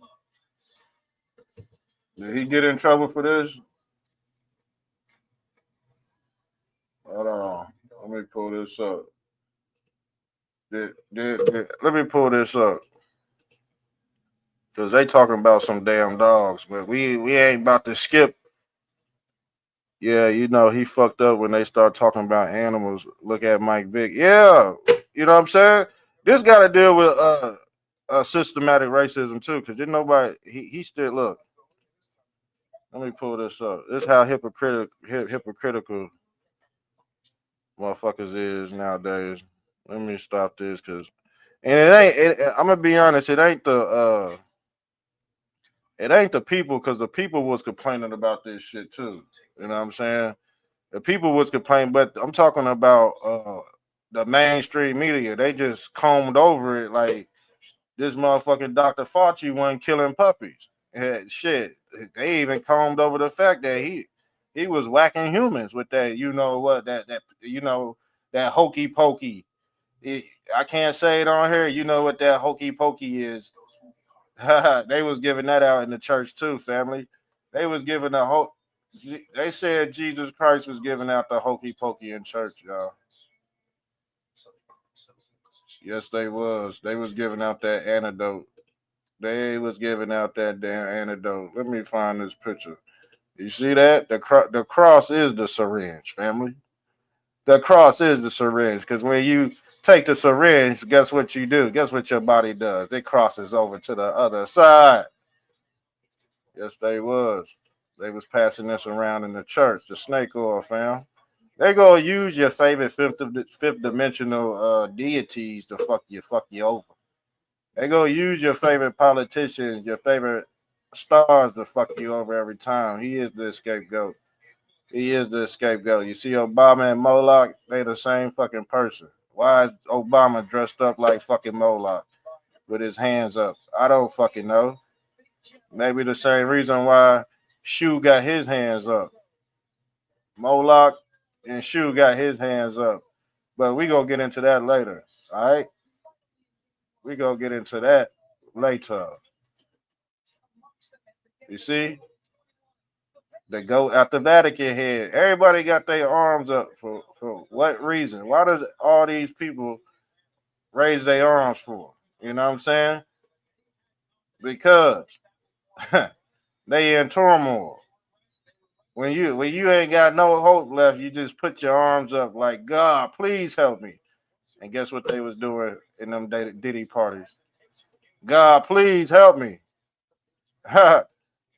Did he get in trouble for this? Hold on. Let me pull this up. Let me pull this up. Because they talking about some damn dogs, but we ain't about to skip. Yeah, you know, he fucked up when they start talking about animals. Look at Mike Vick. Yeah, you know what I'm saying? This got to deal with systematic racism too, because didn't nobody, he still, look, let me pull this up. This is how hypocritical motherfuckers is nowadays. Let me stop this, because, and I'm going to be honest, it ain't the people, because the people was complaining about this shit too. You know what I'm saying? The people was complaining, but I'm talking about the mainstream media. They just combed over it like this motherfucking Dr. Fauci wasn't killing puppies. Shit. They even combed over the fact that he was whacking humans with that, you know what, that that hokey pokey. I can't say it on here. You know what that hokey pokey is. They was giving that out in the church too, family. They was giving the whole. They said Jesus Christ was giving out the hokey pokey in church, y'all. Yes, they was. They was giving out that antidote. They was giving out that damn antidote. Let me find this picture. You see that? The cross is the syringe, family. The cross is the syringe, because when you take the syringe, guess what you do? Guess what your body does? It crosses over to the other side. Yes, they was. They was passing this around in the church. The snake oil, fam. They gonna use your favorite fifth dimensional deities to fuck you over. They gonna use your favorite politicians, your favorite stars to fuck you over every time. He is the scapegoat. He is the scapegoat. You see Obama and Moloch, they the same fucking person. Why is Obama dressed up like fucking Moloch with his hands up? I don't fucking know. Maybe the same reason why Shu got his hands up. Moloch and Shu got his hands up. But we gonna get into that later. All right? We gonna get into that later. You see? They go at the Vatican head. Everybody got their arms up for what reason? Why does all these people raise their arms for? You know what I'm saying? Because they in turmoil. When you ain't got no hope left, you just put your arms up like, God, please help me. And guess what they was doing in them Diddy parties? God, please help me.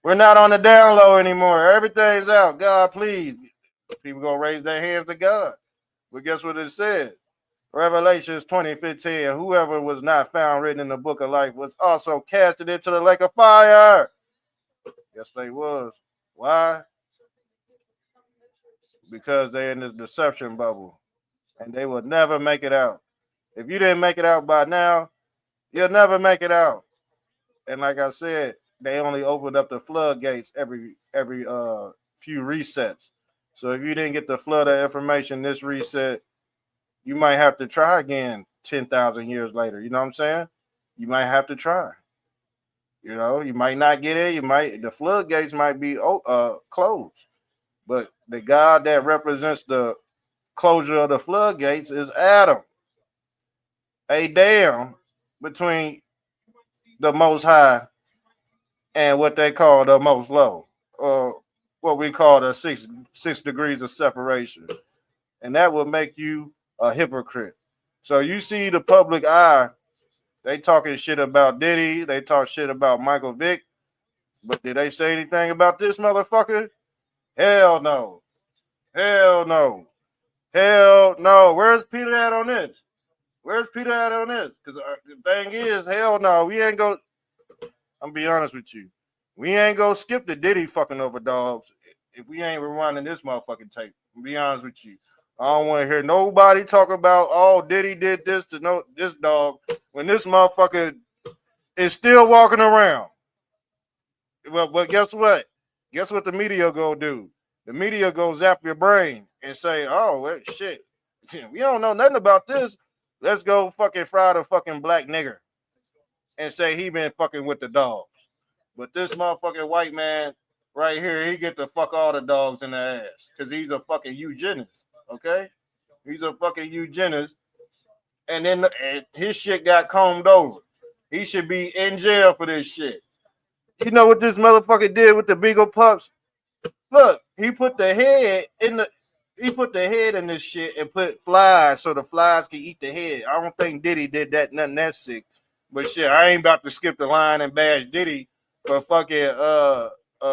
We're not on the down low anymore. Everything's out. God, please. People gonna raise their hands to God. But guess what it said? Revelations 20:15. Whoever was not found written in the book of life was also casted into the lake of fire. Yes, they was. Why? Because they're in this deception bubble. And they will never make it out. If you didn't make it out by now, you'll never make it out. And like I said, they only opened up the floodgates every few resets. So if you didn't get the flood of information this reset, you might have to try again 10,000 years later. You know what I'm saying? You might have to try. You know, you might not get it. The floodgates might be closed. But the God that represents the closure of the floodgates is Adam. A dam between the most high and what they call the most low, or what we call the six degrees of separation, and that will make you a hypocrite. So you see the public eye, they talking shit about Diddy, they talk shit about Michael Vick, but did they say anything about this motherfucker? Hell no. Hell no. Hell no. Where's Peter at on this? Where's Peter at on this? Because the thing is, hell no, we ain't go. I'm be honest with you. We ain't go skip the Diddy fucking over dogs if we ain't rewinding this motherfucking tape. I'm be honest with you. I don't want to hear nobody talk about, oh, Diddy did this to no this dog when this motherfucker is still walking around. But guess what? Guess what the media go do? The media go zap your brain and say, oh, well, shit. We don't know nothing about this. Let's go fucking fry the fucking black nigger and say he been fucking with the dogs. But this motherfucking white man right here, he get to fuck all the dogs in the ass because he's a fucking eugenist, okay? He's a fucking eugenist. And then his shit got combed over. He should be in jail for this shit. You know what this motherfucker did with the Beagle pups? Look, he put the head in this shit and put flies so the flies can eat the head. I don't think Diddy did that, nothing that sick. But shit, I ain't about to skip the line and bash Diddy for fucking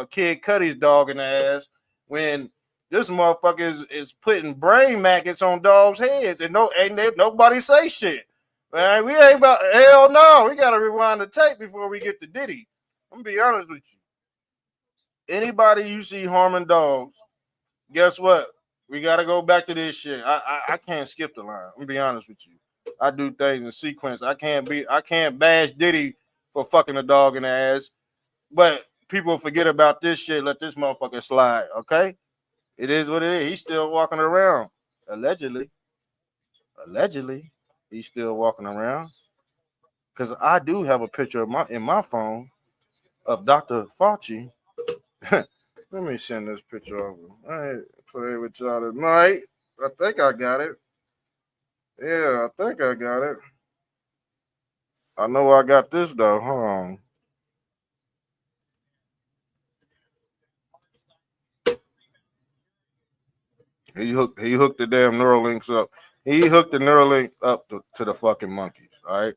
Kid Cudi's dog in the ass when this motherfucker is putting brain maggots on dogs' heads and nobody say shit. Man, we ain't about hell no. We gotta rewind the tape before we get to Diddy. I'm gonna be honest with you. Anybody you see harming dogs, guess what? We gotta go back to this shit. I can't skip the line. I'm gonna be honest with you. I do things in sequence. I can't bash Diddy for fucking a dog in the ass, but people forget about this shit. Let this motherfucker slide, okay? It is what it is. He's still walking around. Allegedly, he's still walking around. Cause I do have a picture of in my phone of Dr. Fauci. Let me send this picture over. I ain't play with y'all tonight. I think I got it. Yeah, I think I got it. I know I got this though. Hold on. He hooked the damn Neuralinks up. He hooked the Neuralink up to the fucking monkeys. All right.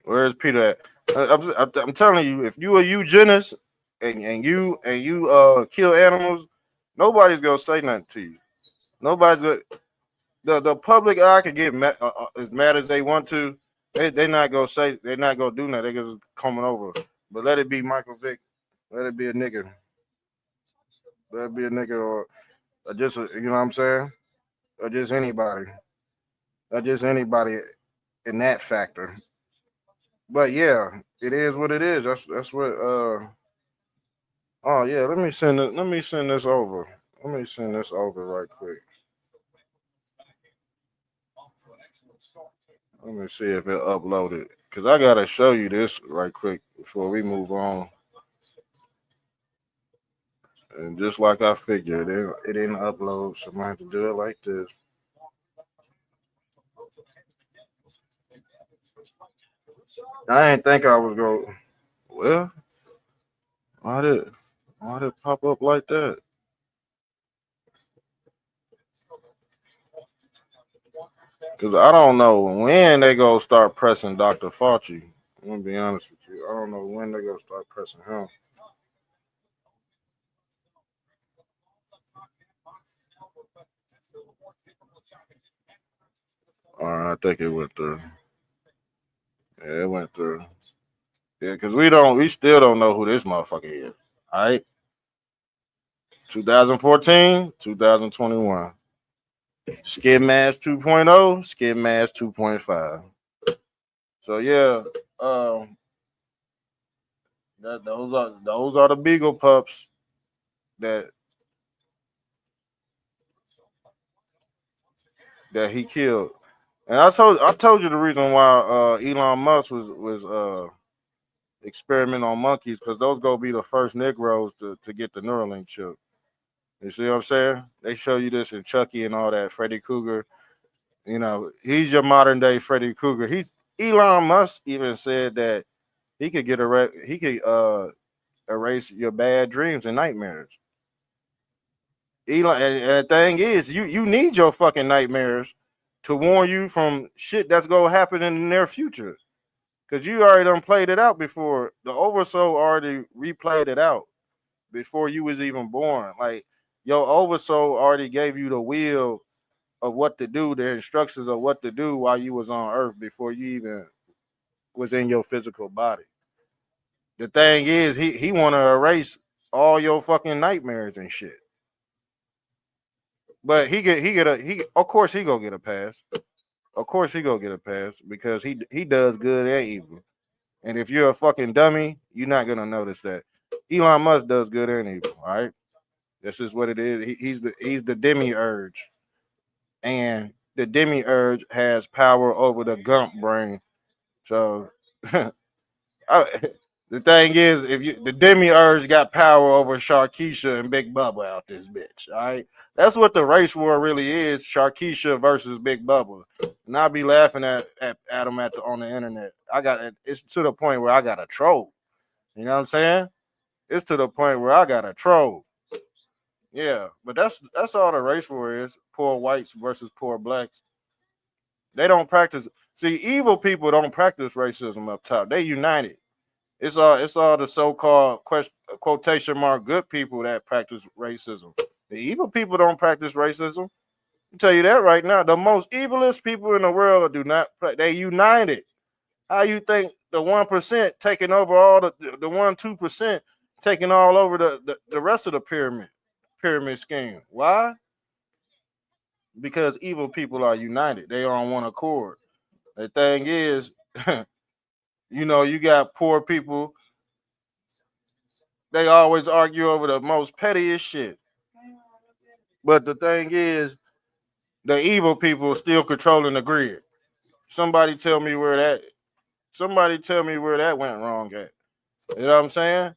Where's Peter at? I'm telling you, if you a eugenist and you kill animals, nobody's gonna say nothing to you. Nobody's gonna. The public eye can get as mad as they want to. They're not gonna say. They're not gonna do nothing. They're just coming over. But let it be Michael Vick. Let it be a nigga. Let it be a nigga or just you know what I'm saying, or just anybody. Or just anybody in that factor. But yeah, it is what it is. That's what. Oh yeah, let me send this over. Let me send this over right quick. Let me see if it uploaded. Cause I gotta show you this right quick before we move on. And just like I figured, it didn't upload, so I might have to do it like this. I didn't think I was going. Well, why did it pop up like that? Because I don't know when they go start pressing Dr. Fauci. I'm gonna be honest with you. I don't know when they go start pressing him. All right, I think it went through. Yeah, it went through. Yeah, because we still don't know who this motherfucker is. All right. 2014, 2021. Skid Mask 2.0, Skid Mask 2.5. So yeah, those are the Beagle pups that he killed. And I told you the reason why Elon Musk was experimenting on monkeys, because those go be the first Negroes to get the Neuralink chip. You see what I'm saying? They show you this in Chucky and all that, Freddy Krueger. You know, he's your modern day Freddy Krueger. Elon Musk even said that he could erase your bad dreams and nightmares. Elon, and the thing is, you need your fucking nightmares to warn you from shit that's gonna happen in the near future. Cause you already done played it out before. The oversoul already replayed it out before you was even born. Like your oversoul already gave you the wheel of what to do, the instructions of what to do while you was on Earth before you even was in your physical body. The thing is, he want to erase all your fucking nightmares and shit. But he of course he gonna get a pass. Of course he gonna get a pass because he does good and evil. And if you're a fucking dummy, you're not gonna notice that. Elon Musk does good and evil. All right, this is what it is. He's the demiurge, and the demiurge has power over the gump brain. So the thing is, the demiurge got power over Sharkeisha and Big Bubba out this bitch. All right, that's what the race war really is: Sharkeisha versus Big Bubba. And I'll be laughing at them on the internet. It's to the point where I got a troll. You know what I'm saying? It's to the point where I got a troll. Yeah, but that's all the race war is: poor whites versus poor blacks. They don't practice. See, evil people don't practice racism up top. They united. It's all the so-called quotation mark good people that practice racism. The evil people don't practice racism. I'll tell you that right now. The most evilest people in the world do not. They united. How you think the 1% taking over all the 1-2% taking all over the rest of the pyramid scheme? Why? Because evil people are united. They are on one accord. The thing is, you got poor people. They always argue over the most pettiest shit. But the thing is, the evil people still controlling the grid. Somebody tell me where that went wrong at. You know what I'm saying?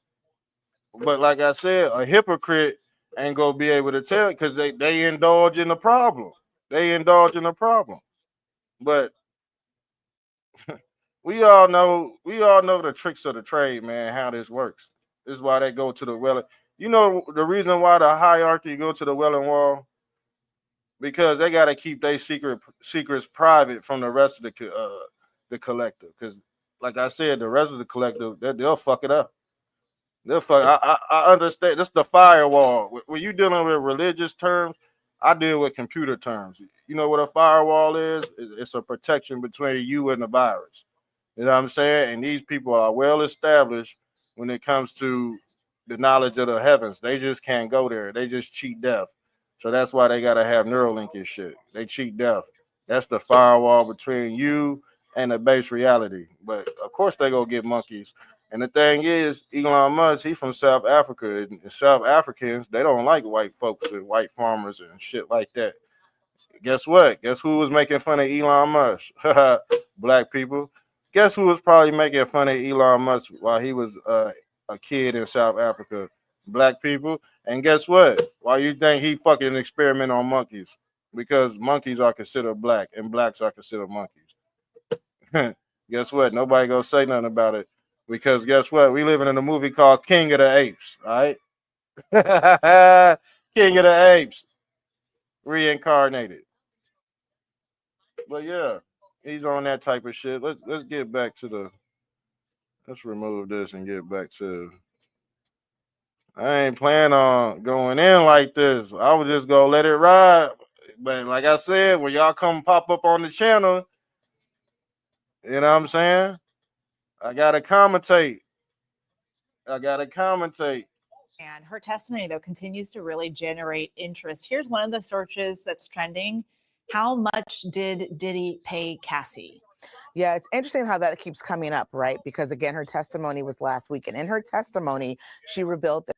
But like I said, a hypocrite ain't gonna be able to tell it because they indulge in the problem. They indulge in the problem. But we all know the tricks of the trade, man, how this works. This is why they go to the well. You know the reason why the hierarchy go to the Wailing Wall? Because they got to keep their secrets private from the rest of the collective. Because, like I said, the rest of the collective they'll fuck it up. They'll fuck. I understand. This is the firewall. When you dealing with religious terms, I deal with computer terms. You know what a firewall is? It's a protection between you and the virus. You know what I'm saying? And these people are well established when it comes to the knowledge of the heavens. They just can't go there. They just cheat death. So that's why they gotta have Neuralink and shit. They cheat death. That's the firewall between you and the base reality. But of course they gonna get monkeys. And the thing is, Elon Musk, he from South Africa. And South Africans, they don't like white folks and white farmers and shit like that. Guess what? Guess who was making fun of Elon Musk? Black people. Guess who was probably making fun of Elon Musk while he was a kid in South Africa? Black people. And guess what? Why you think he fucking experiment on monkeys? Because monkeys are considered black and blacks are considered monkeys. Guess what? Nobody gonna say nothing about it. Because guess what? We living in a movie called King of the Apes, all right? King of the Apes. Reincarnated. But yeah, he's on that type of shit. Let's get back to let's remove this and get back to I ain't planning on going in like this. I was just gonna let it ride. But like I said, when y'all come pop up on the channel, you know what I'm saying? I gotta commentate. And her testimony, though, continues to really generate interest. Here's one of the searches that's trending. How much did Diddy pay Cassie? Yeah, it's interesting how that keeps coming up, right? Because again, her testimony was last week. And in her testimony, she revealed that.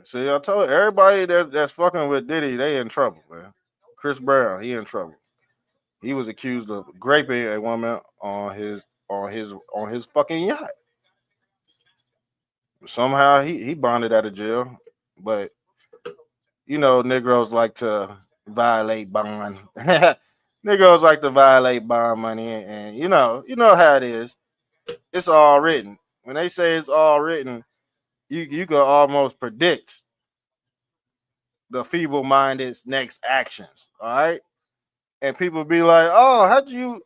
See, I told everybody that's fucking with Diddy, they in trouble, man. Chris Brown, he in trouble. He was accused of raping a woman on his fucking yacht. Somehow he bonded out of jail, but you know, Negroes like to violate bond. Negroes like to violate bond money, and you know how it is. It's all written. When they say it's all written, you can almost predict the feeble-minded's next actions. All right, and people be like, "Oh, how'd you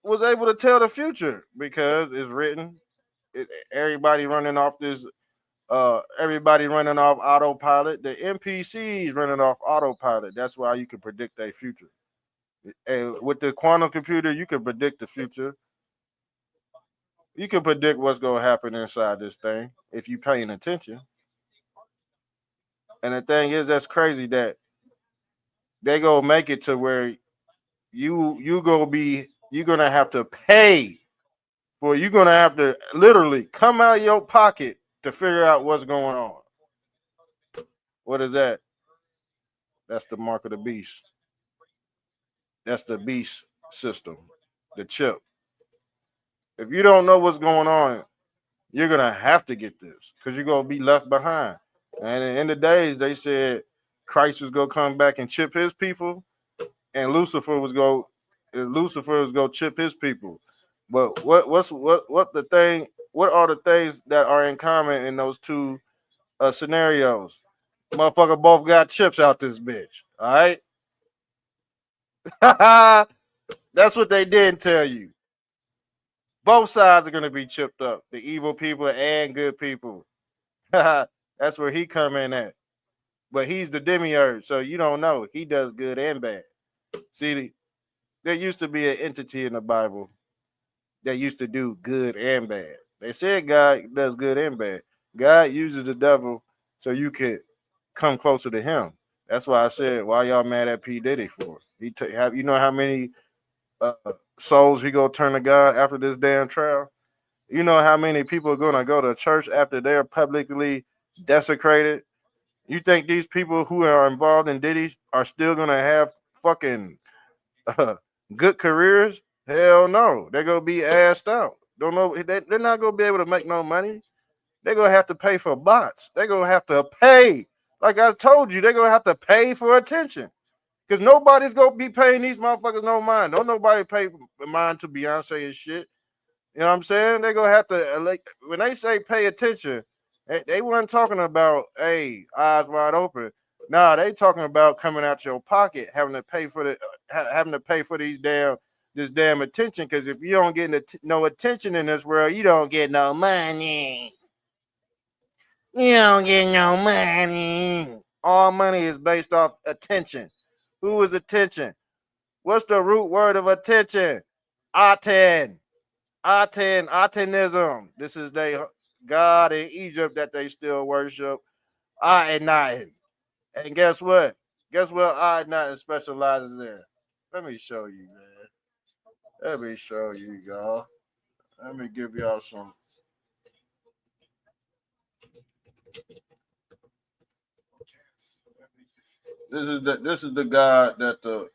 was able to tell the future?" Because it's written. Everybody running off this. Everybody running off autopilot. The NPCs running off autopilot. That's why you can predict their future. And with the quantum computer, you can predict the future. You can predict what's going to happen inside this thing if you're paying attention. And the thing is, that's crazy that they gonna make it to where you're gonna have to pay for. You're gonna have to literally come out of your pocket to figure out what's going on. What is that? That's the mark of the beast. That's the beast system, the chip. If you don't know what's going on, you're gonna have to get this because you're gonna be left behind. And in the days, they said Christ was gonna come back and chip his people, and Lucifer was go chip his people. But what are the things that are in common in those two scenarios? Motherfucker both got chips out this bitch. All right. That's what they didn't tell you. Both sides are going to be chipped up, the evil people and good people. That's where he come in at. But he's the demiurge, so you don't know. He does good and bad. See, there used to be an entity in the Bible that used to do good and bad. They said God does good and bad. God uses the devil so you could come closer to him. That's why I said, why y'all mad at P. Diddy for? You know how many souls he gonna turn to God after this damn trial? You know how many people are gonna go to church after they're publicly desecrated? You think these people who are involved in Diddy are still gonna have fucking good careers? Hell no, they're gonna be assed out. Don't know, they're not gonna be able to make no money. They're gonna have to pay for bots. They're gonna have to pay. Like I told you, they're gonna have to pay for attention. Because nobody's gonna be paying these motherfuckers no mind. Don't nobody pay mind to Beyonce and shit. You know what I'm saying? They're gonna have to like when they say pay attention, they weren't talking about hey, eyes wide open. Nah, they talking about coming out your pocket, having to pay for this damn attention. Because if you don't get no attention in this world, you don't get no money. You don't get no money. All money is based off attention. Who is attention? What's the root word of attention? Aten. Atenism. This is their god in Egypt that they still worship. Akhenaten. And guess what? Guess what Akhenaten specializes in? Let me show you, man. Let me show you, y'all. Let me give y'all some. This is the god that the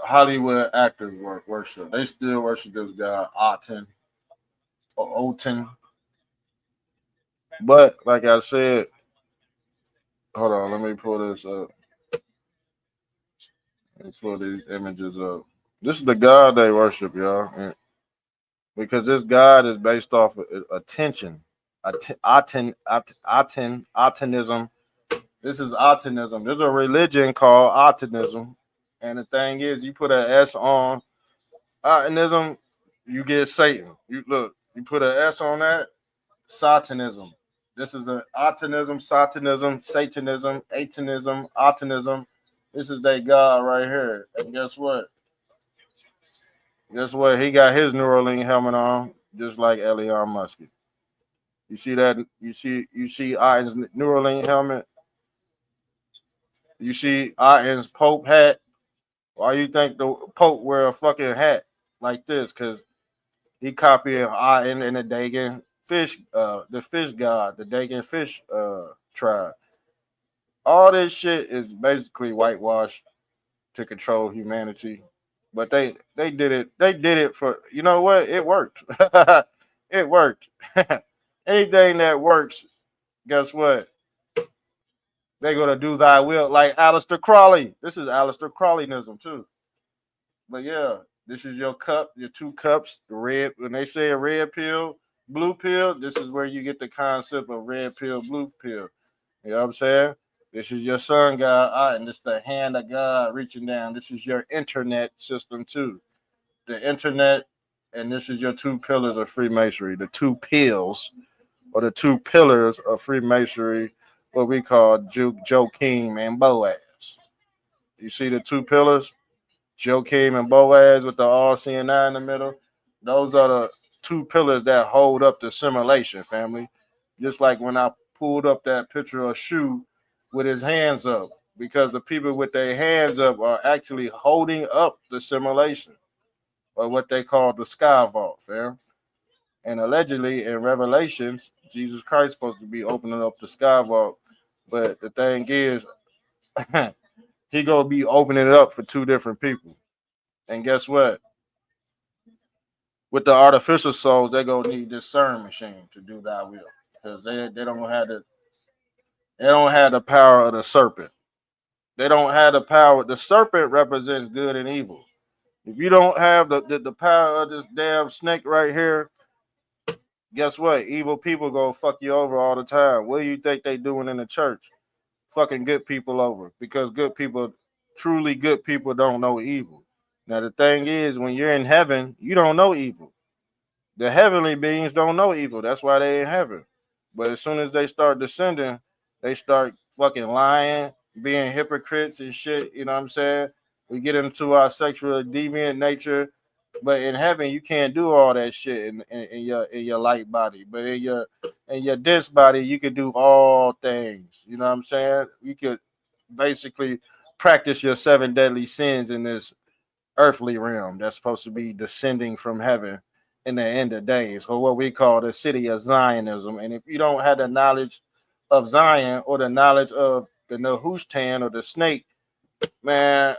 Hollywood actors worship. They still worship this guy, Aten or Oten. But like I said, hold on, let me pull this up. Let's pull these images up. This is the God they worship, y'all. And because this God is based off of attention. Atenism. This is Atenism. There's a religion called Atenism. And the thing is, you put an S on Atenism, you get Satan. You put an S on that, Satanism. This is the Atenism, Satanism, Satanism, Atenism, Atenism. This is their God right here. And guess what? Guess what? He got his Neuralink helmet on, just like Elon Musk. You see that? You see Aten's Neuralink helmet? You see Aten's Pope hat? Why you think the Pope wear a fucking hat like this? Because he copying Aten and the Dagon fish, the fish god, the Dagon fish tribe. All this shit is basically whitewashed to control humanity. But they did it. They did it for, you know what? It worked. It worked. Anything that works, guess what? They're gonna do thy will, like Aleister Crowley. This is Aleister Crowleyism too. But yeah, this is your cup, your two cups, the red. When they say a red pill, blue pill, this is where you get the concept of red pill, blue pill. You know what I'm saying? This is your sun God, and this the hand of God reaching down. This is your internet system too. The internet, and this is your two pillars of Freemasonry. The two pills, or the two pillars of Freemasonry, what we call Joachim and Boaz. You see the two pillars? Joachim and Boaz with the all-seeing eye in the middle. Those are the two pillars that hold up the simulation, family. Just like when I pulled up that picture of Shu with his hands up, because the people with their hands up are actually holding up the simulation, or what they call the sky vault, fam. And allegedly in Revelations, Jesus Christ is supposed to be opening up the sky vault. But the thing is, he gonna be opening it up for two different people. And guess what? With the artificial souls, they're gonna need this CERN machine to do thy will. Because they don't have the power of the serpent. They don't have the power. The serpent represents good and evil. If you don't have the power of this damn snake right here, guess what? Evil people go fuck you over all the time. What do you think they doing in the church? Fucking good people over, because good people, truly good people, don't know evil. Now the thing is, when you're in heaven, you don't know evil. The heavenly beings don't know evil. That's why they in heaven. But as soon as they start descending, they start fucking lying, being hypocrites and shit. You know what I'm saying? We get into our sexual deviant nature. But in heaven, you can't do all that shit in your light body. But in your dense body, you can do all things. You know what I'm saying? You could basically practice your 7 deadly sins in this earthly realm that's supposed to be descending from heaven in the end of days, or what we call the city of Zionism. And if you don't have the knowledge of Zion, or the knowledge of the Nehushtan, or the snake, man,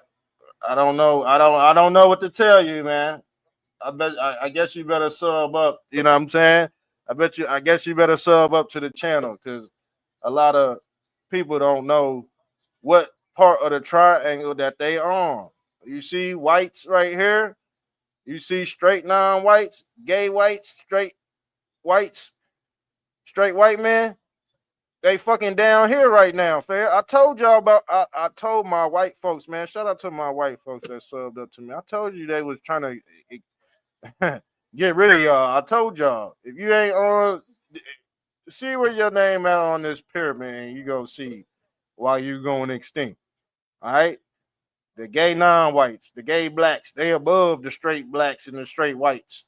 I don't know. I don't know what to tell you, man. I guess you better sub up. You know what I'm saying? I guess you better sub up to the channel, because a lot of people don't know what part of the triangle that they on. You see whites right here. You see straight non-whites, gay whites, straight whites, straight white men. They fucking down here right now, fair. I told y'all about. I told my white folks, man. Shout out to my white folks that subbed up to me. I told you they was trying to get rid of y'all. I told y'all, if you ain't on, see where your name at on this pyramid, and you go see why you going extinct. All right, the gay non-whites, the gay blacks, they above the straight blacks and the straight whites.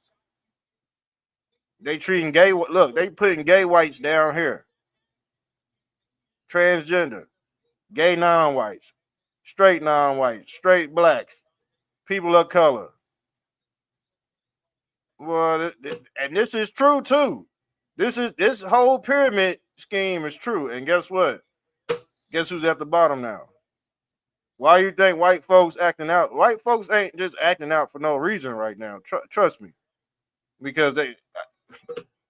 They treating gay. Look, they putting gay whites down here. Transgender, gay non-whites, straight non-whites, straight blacks, people of color. Well, and this is true too. This whole pyramid scheme is true. And guess what? Guess who's at the bottom now? Why you think white folks acting out? White folks ain't just acting out for no reason right now. Trust me, because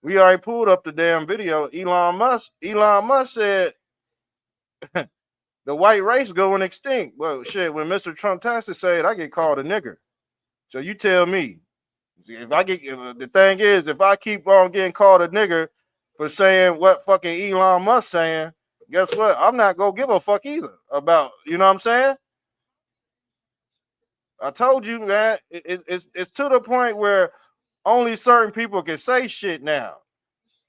we already pulled up the damn video. Elon Musk said the white race going extinct. Well, shit, when Mr. Trump Tassi said, I get called a nigger. So you tell me, the thing is, if I keep on getting called a nigger for saying what fucking Elon Musk saying, guess what? I'm not gonna give a fuck either about, you know what I'm saying? I told you, man, it's to the point where only certain people can say shit now.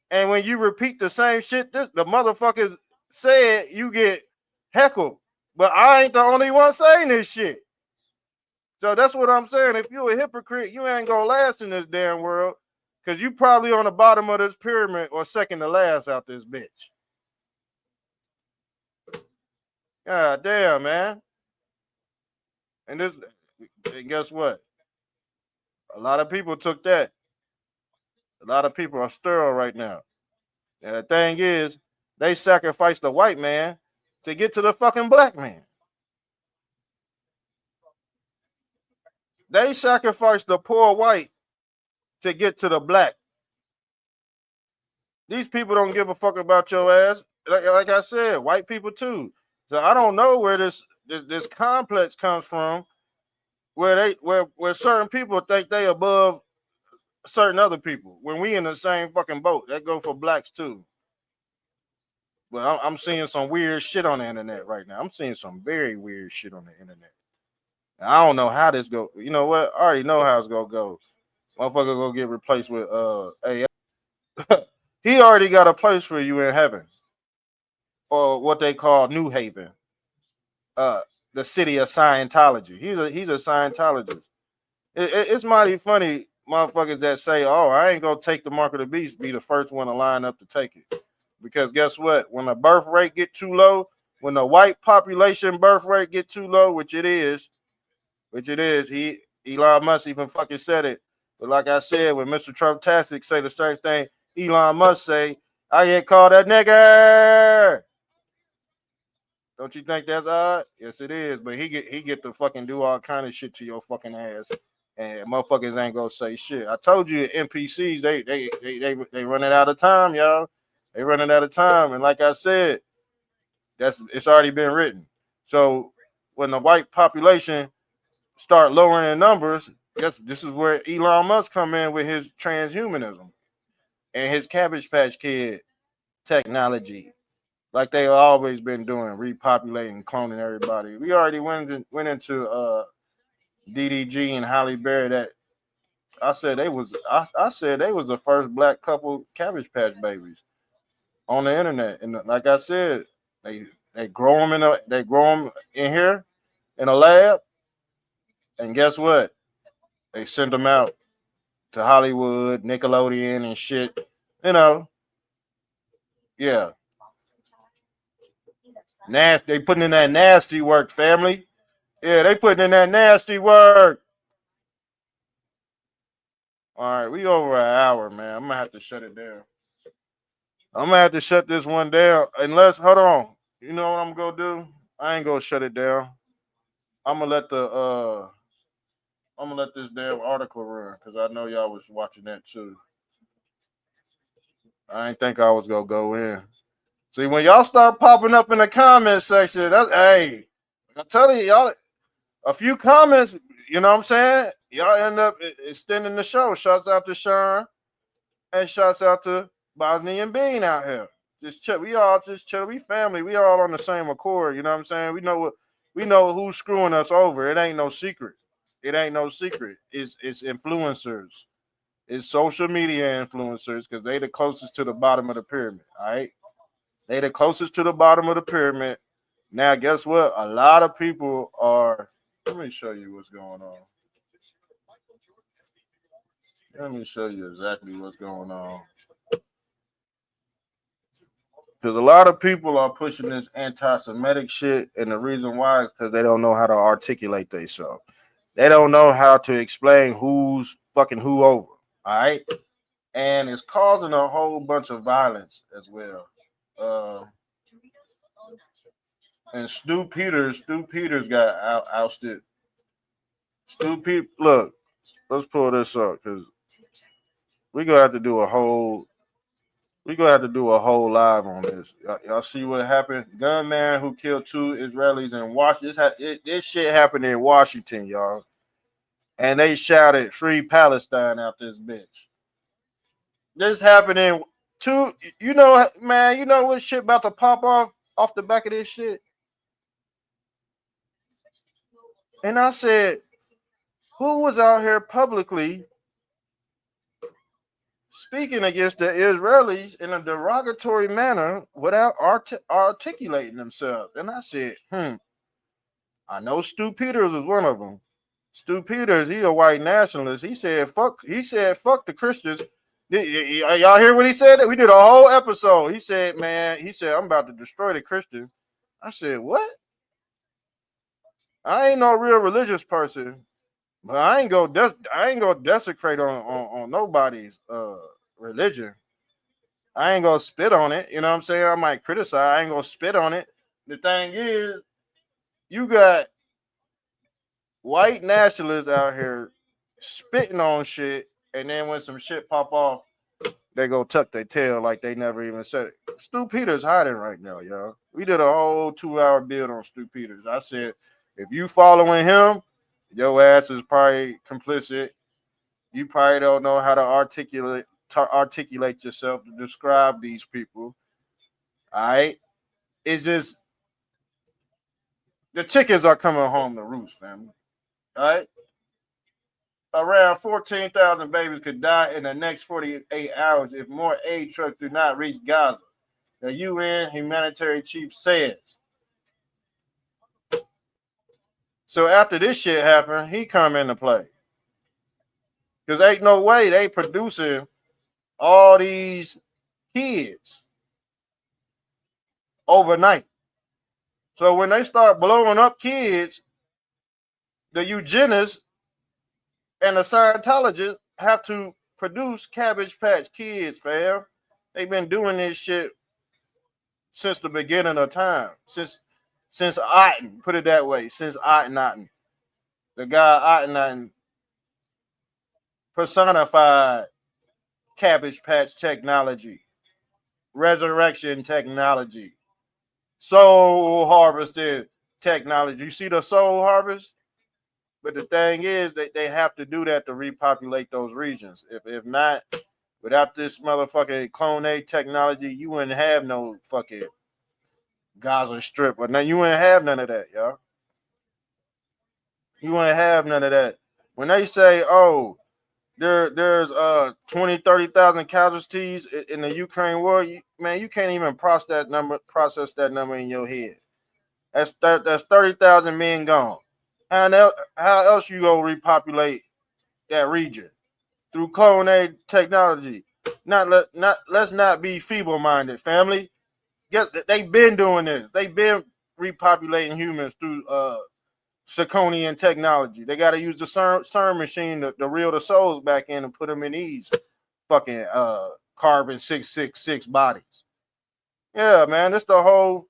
And when you repeat the same shit the motherfuckers said, you get heckled. But I ain't the only one saying this shit. So that's what I'm saying. If you're a hypocrite, you ain't gonna last in this damn world, because you probably on the bottom of this pyramid or second to last out this bitch. God damn, man. And guess what? A lot of people took that. A lot of people are sterile right now. And the thing is, they sacrificed the white man to get to the fucking black man. They sacrificed the poor white to get to the black. These people don't give a fuck about your ass. Like I said, white people too. So I don't know where this complex comes from, where certain people think they above certain other people when we in the same fucking boat. That go for blacks too. But I'm seeing some weird shit on the internet right now. I'm seeing some very weird shit on the internet. And I don't know how this go. You know what? I already know how it's gonna go. Motherfucker gonna get replaced with AI. He already got a place for you in heaven, or what they call New Haven, the city of Scientology. He's a Scientologist. It's mighty funny, motherfuckers that say, "Oh, I ain't gonna take the mark of the beast," be the first one to line up to take it, because guess what? When the birth rate get too low, when the white population birth rate get too low, which it is, Elon Musk even fucking said it. But like I said, when Mr. Trump Tastic say the same thing, Elon Musk say, "I get called a nigger." Don't you think that's odd? Yes, it is. But he get to fucking do all kind of shit to your fucking ass, and motherfuckers ain't gonna say shit. I told you, NPCs they running out of time, y'all. They running out of time, and like I said, it's already been written. So when the white population start lowering in numbers, guess this is where Elon Musk come in with his transhumanism and his Cabbage Patch Kid technology, like they always been doing, repopulating, cloning everybody. We already went into DDG and Halle Berry. That I said they was the first black couple Cabbage Patch babies on the internet, and like I said, they grow them in here in a lab, and guess what? They send them out to Hollywood, Nickelodeon, and shit. You know, yeah. Nasty. They putting in that nasty work, family. Yeah, they putting in that nasty work. All right, we over an hour, man. I'm gonna have to shut it down. I'm gonna have to shut this one down. Unless, hold on. You know what I'm gonna do? I ain't gonna shut it down. I'm gonna let this damn article run because I know y'all was watching that too. I ain't think I was gonna go in. See, when y'all start popping up in the comment section, that's hey, I'm telling you, y'all a few comments, you know what I'm saying? Y'all end up extending the show. Shouts out to Sean and shouts out to Bosnian Bean out here. Just chill. We all just chill. We family. We all on the same accord. You know what I'm saying? We know who's screwing us over. It ain't no secret. It ain't no secret. It's influencers. It's social media influencers because they the closest to the bottom of the pyramid. All right. They the closest to the bottom of the pyramid. Now, guess what? A lot of people are. Let me show you what's going on. Let me show you exactly what's going on. Because a lot of people are pushing this anti-Semitic shit, and the reason why is because they don't know how to articulate themselves. They don't know how to explain who's fucking who over. All right, and it's causing a whole bunch of violence as well. And Stu Peters got ousted. Look, let's pull this up because we're gonna have to do a whole live on this. Y'all see what happened? Gunman who killed 2 Israelis in Washington. This shit happened in Washington, y'all. And they shouted "Free Palestine" out this bitch. This happened in you know, man, you know what shit about to pop off the back of this shit? And I said, who was out here publicly speaking against the Israelis in a derogatory manner without articulating themselves? And I said, I know Stu Peters was one of them. Stu Peters, he a white nationalist. He said, fuck the Christians. Y'all hear what he said? We did a whole episode. He said, I'm about to destroy the Christians. I said, what? I ain't no real religious person, but I ain't go desecrate on nobody's religion. I ain't gonna spit on it. You know what I'm saying? I might criticize. I ain't gonna spit on it. The thing is, you got white nationalists out here spitting on shit, and then when some shit pop off, they go tuck their tail like they never even said it. Stu Peters hiding right now, y'all. We did a whole 2-hour build on Stu Peters. I said, if you following him, your ass is probably complicit. You probably don't know how to articulate yourself to describe these people. All right. It's just the chickens are coming home to roost, family. All right. Around 14,000 babies could die in the next 48 hours if more aid trucks do not reach Gaza. The UN humanitarian chief says. So after this shit happened, he come into play. Because ain't no way they producing all these kids overnight. So when they start blowing up kids, the eugenists and the Scientologists have to produce Cabbage Patch Kids, fam. They've been doing this shit since the beginning of time. Since Otten, put it that way, since Otten. The guy Otten personified Cabbage Patch technology, resurrection technology, soul harvesting technology. You see the soul harvest? But the thing is that they have to do that to repopulate those regions. If not, without this motherfucking Clone A technology, you wouldn't have no fucking Gaza Strip. But now you wouldn't have none of that, y'all. You wouldn't have none of that. When they say, oh, there's 20, 30,000 casualties in the Ukraine war, man, you can't even process that number in your head. That's 30,000 men gone. How else you go repopulate that region? Through Clone A technology. Let's not be feeble-minded, family. They've been doing this. They've been repopulating humans through Zirconian technology. They got to use the CERN machine to reel the souls back in and put them in these fucking carbon 666 bodies. Yeah, man, that's the whole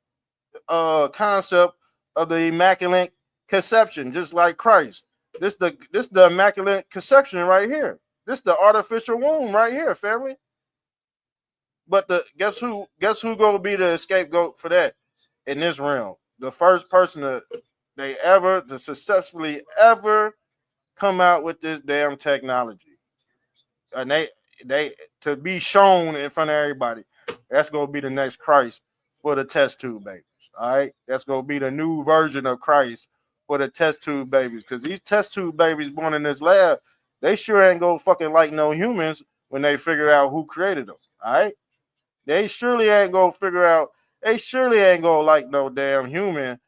concept of the immaculate conception, just like Christ. This the immaculate conception right here. This the artificial womb right here, family. But guess who gonna be the scapegoat for that in this realm? The first person to successfully ever come out with this damn technology. And they to be shown in front of everybody. That's gonna be the next Christ for the test tube babies. All right. That's gonna be the new version of Christ for the test tube babies. Because these test tube babies born in this lab, they sure ain't gonna fucking like no humans when they figure out who created them. All right. They surely ain't gonna like no damn human.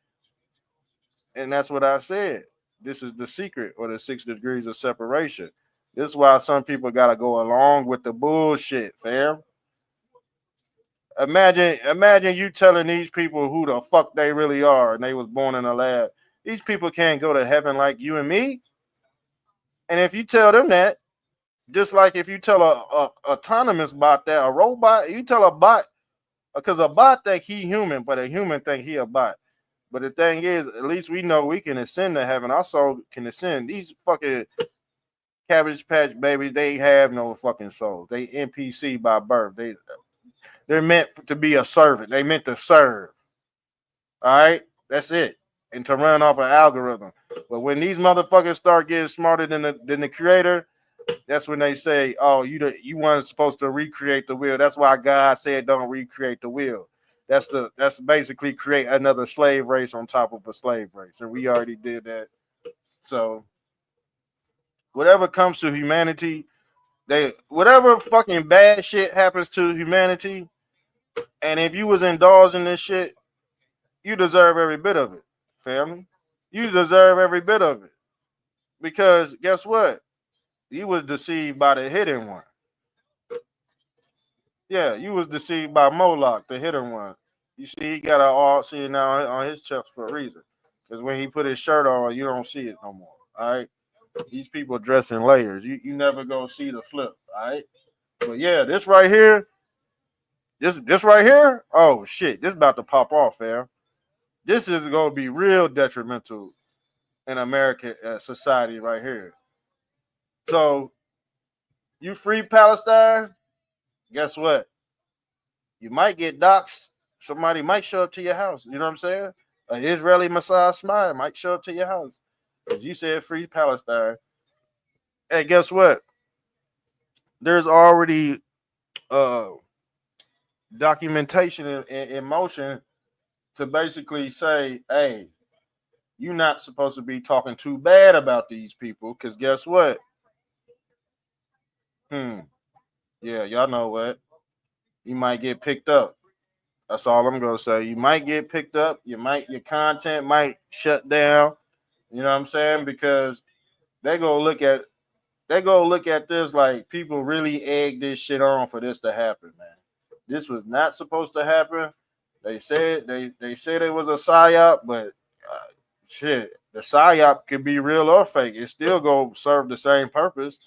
And that's what I said. This is the secret, or the 6 degrees of separation. This is why some people gotta go along with the bullshit, fam. Imagine you telling these people who the fuck they really are and they was born in a lab. These people can't go to heaven like you and me. And if you tell them that, just like if you tell a autonomous bot that, a robot, you tell a bot, because a bot think he human, but a human think he a bot. But the thing is, at least we know we can ascend to heaven. Our soul can ascend. These fucking Cabbage Patch babies, they have no fucking soul. They NPC by birth. They're meant to be a servant. They meant to serve. All right? That's it. And to run off an algorithm. But when these motherfuckers start getting smarter than the creator, that's when they say, oh, you weren't supposed to recreate the wheel. That's why God said don't recreate the wheel. That's basically create another slave race on top of a slave race. And we already did that. So whatever comes to humanity, whatever fucking bad shit happens to humanity, and if you was indulging this shit, you deserve every bit of it, family. You deserve every bit of it. Because guess what? You was deceived by the hidden one. Yeah, you was deceived by Moloch, the hidden one. You see, he got a all see now on his chest for a reason. Because when he put his shirt on, you don't see it no more. All right. These people dress in layers. You never gonna see the flip. All right. But yeah, this right here, this right here, oh shit, this about to pop off, fam. This is gonna be real detrimental in American society right here. So you free Palestine, guess what? You might get doxxed. Somebody might show up to your house. You know what I'm saying? An Israeli Messiah smile might show up to your house. Because you said free Palestine. Hey, guess what? There's already documentation in motion to basically say, hey, you're not supposed to be talking too bad about these people. Because guess what? Yeah, y'all know what? You might get picked up. That's all I'm gonna say. You might get picked up. Your content might shut down. You know what I'm saying? Because they go look at this like people really egged this shit on for this to happen, man. This was not supposed to happen. They said they said it was a psyop, but shit, the psyop could be real or fake. It still go serve the same purpose.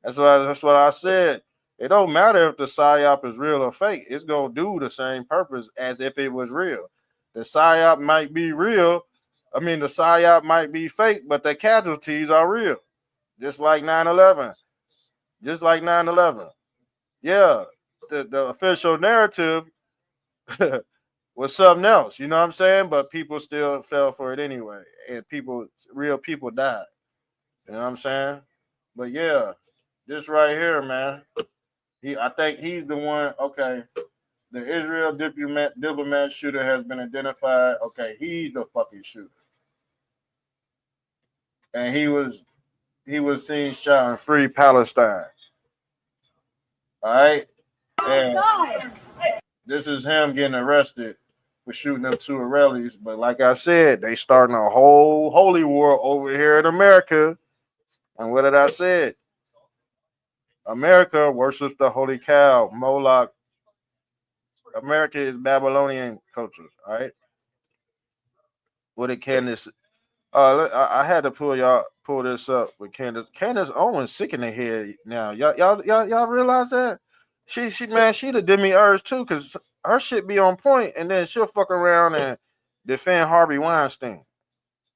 That's what I said. It don't matter if the psyop is real or fake. It's gonna do the same purpose as if it was real. The psyop might be real. I mean, the psyop might be fake, but the casualties are real. Just like 9/11. Just like 9/11. Yeah, the official narrative was something else. You know what I'm saying? But people still fell for it anyway, and real people died. You know what I'm saying? But yeah, this right here, man. I think he's the one. Okay, the Israel diplomat shooter has been identified. Okay, he's the fucking shooter, and he was seen shouting "Free Palestine." All right, and this is him getting arrested for shooting up two Israelis. But like I said, they starting a whole holy war over here in America. And what did I say? America worships the holy cow, Moloch. America is Babylonian culture. All right. What did Candace? I had to pull this up with Candace. Candace Owens sick in the head now. Y'all realize that? She the demiurge too, cause her shit be on point, and then she'll fuck around and defend Harvey Weinstein.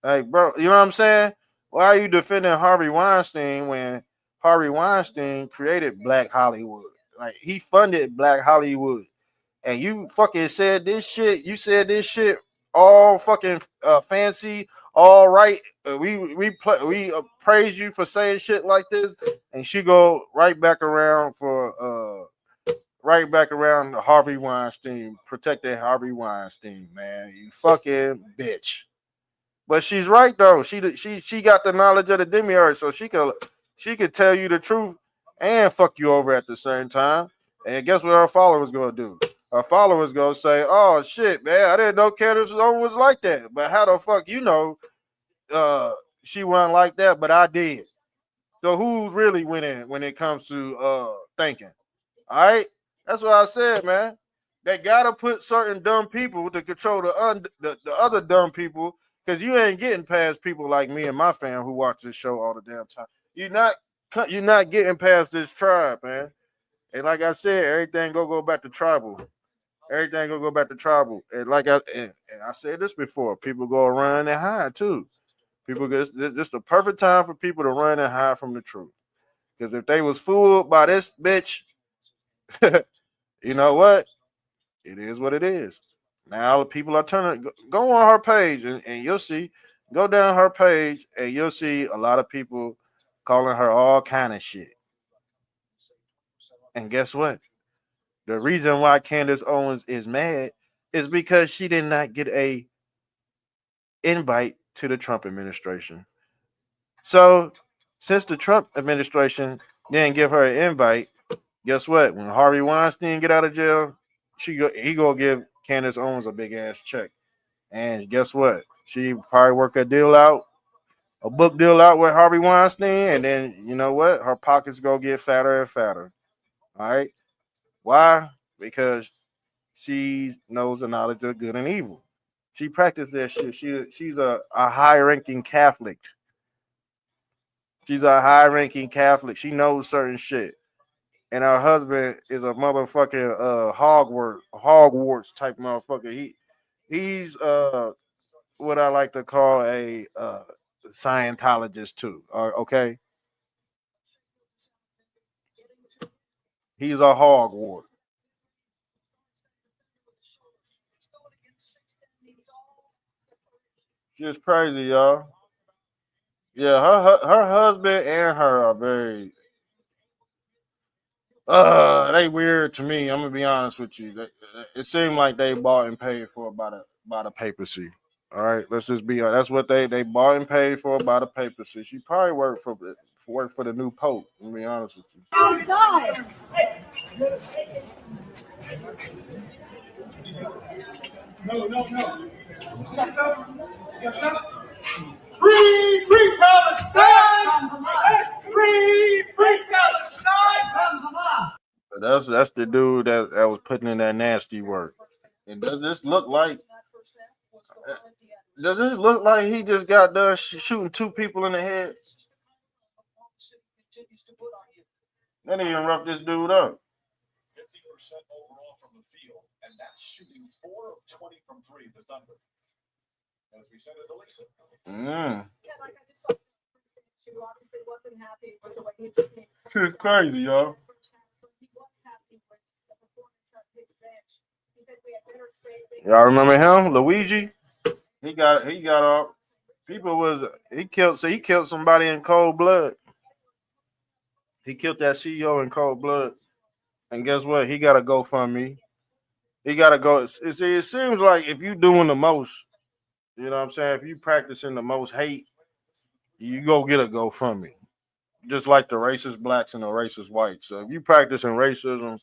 Like, bro, you know what I'm saying? Why are you defending Harvey Weinstein when Harvey Weinstein created Black Hollywood? Like, he funded Black Hollywood, and you fucking said this shit. You said this shit all fucking fancy, all right. We praise you for saying shit like this, and she go right back around to Harvey Weinstein, protecting Harvey Weinstein, man. You fucking bitch. But she's right though. She got the knowledge of the demiurge, so she could tell you the truth and fuck you over at the same time. And guess what her followers gonna do? Her followers gonna say, "Oh shit, man, I didn't know Candace was like that." But how the fuck you know she wasn't like that? But I did. So who's really winning when it comes to thinking? All right, that's what I said, man. They gotta put certain dumb people to control the other dumb people, because you ain't getting past people like me and my fam who watch this show all the damn time. You're not getting past this tribe, man. And like I said, everything go back to tribal. Everything go back to tribal. And I said this before, people go run and hide too. People this the perfect time for people to run and hide from the truth. Because if they was fooled by this bitch, you know what? It is what it is. Now people are turning. Go on her page and you'll see. Go down her page and you'll see a lot of people calling her all kind of shit. And guess what? The reason why Candace Owens is mad is because she did not get a invite to the Trump administration. So since the Trump administration didn't give her an invite, guess what? When Harvey Weinstein get out of jail, he gonna give Candace Owens a big ass check. And guess what? She probably work a book deal out with Harvey Weinstein, and then you know what? Her pockets gonna get fatter and fatter. All right. Why? Because she knows the knowledge of good and evil. She practiced that shit. She's a high ranking Catholic. She's a high ranking Catholic. She knows certain shit. And her husband is a motherfucking Hogwarts type motherfucker. He's what I like to call a Scientologist too. Okay, he's a Hogwarts. She's crazy, y'all. Yeah, her husband and her are very they weird to me. I'm gonna be honest with you. It seemed like they bought and paid for by the papacy. All right, let's just be honest. That's what they bought and paid for by the papacy. She probably worked for the new pope. I'm gonna be honest with you. Free Palestine! Free Palestine! But that's the dude that was putting in that nasty work. And does this look like he just got done shooting two people in the head? That didn't even rough this dude up. 50% overall from the field, and that's shooting 4 of 20 from 3 the Thunder. As we said it to Lisa. Shit's crazy, y'all. Y'all remember him, Luigi? He got off. He killed somebody in cold blood. He killed that CEO in cold blood. And guess what? He got to GoFundMe. He got to go. It seems like if you doing the most, you know what I'm saying? If you practicing the most hate, you go get a GoFundMe. Just like the racist blacks and the racist whites. So if you practicing racism,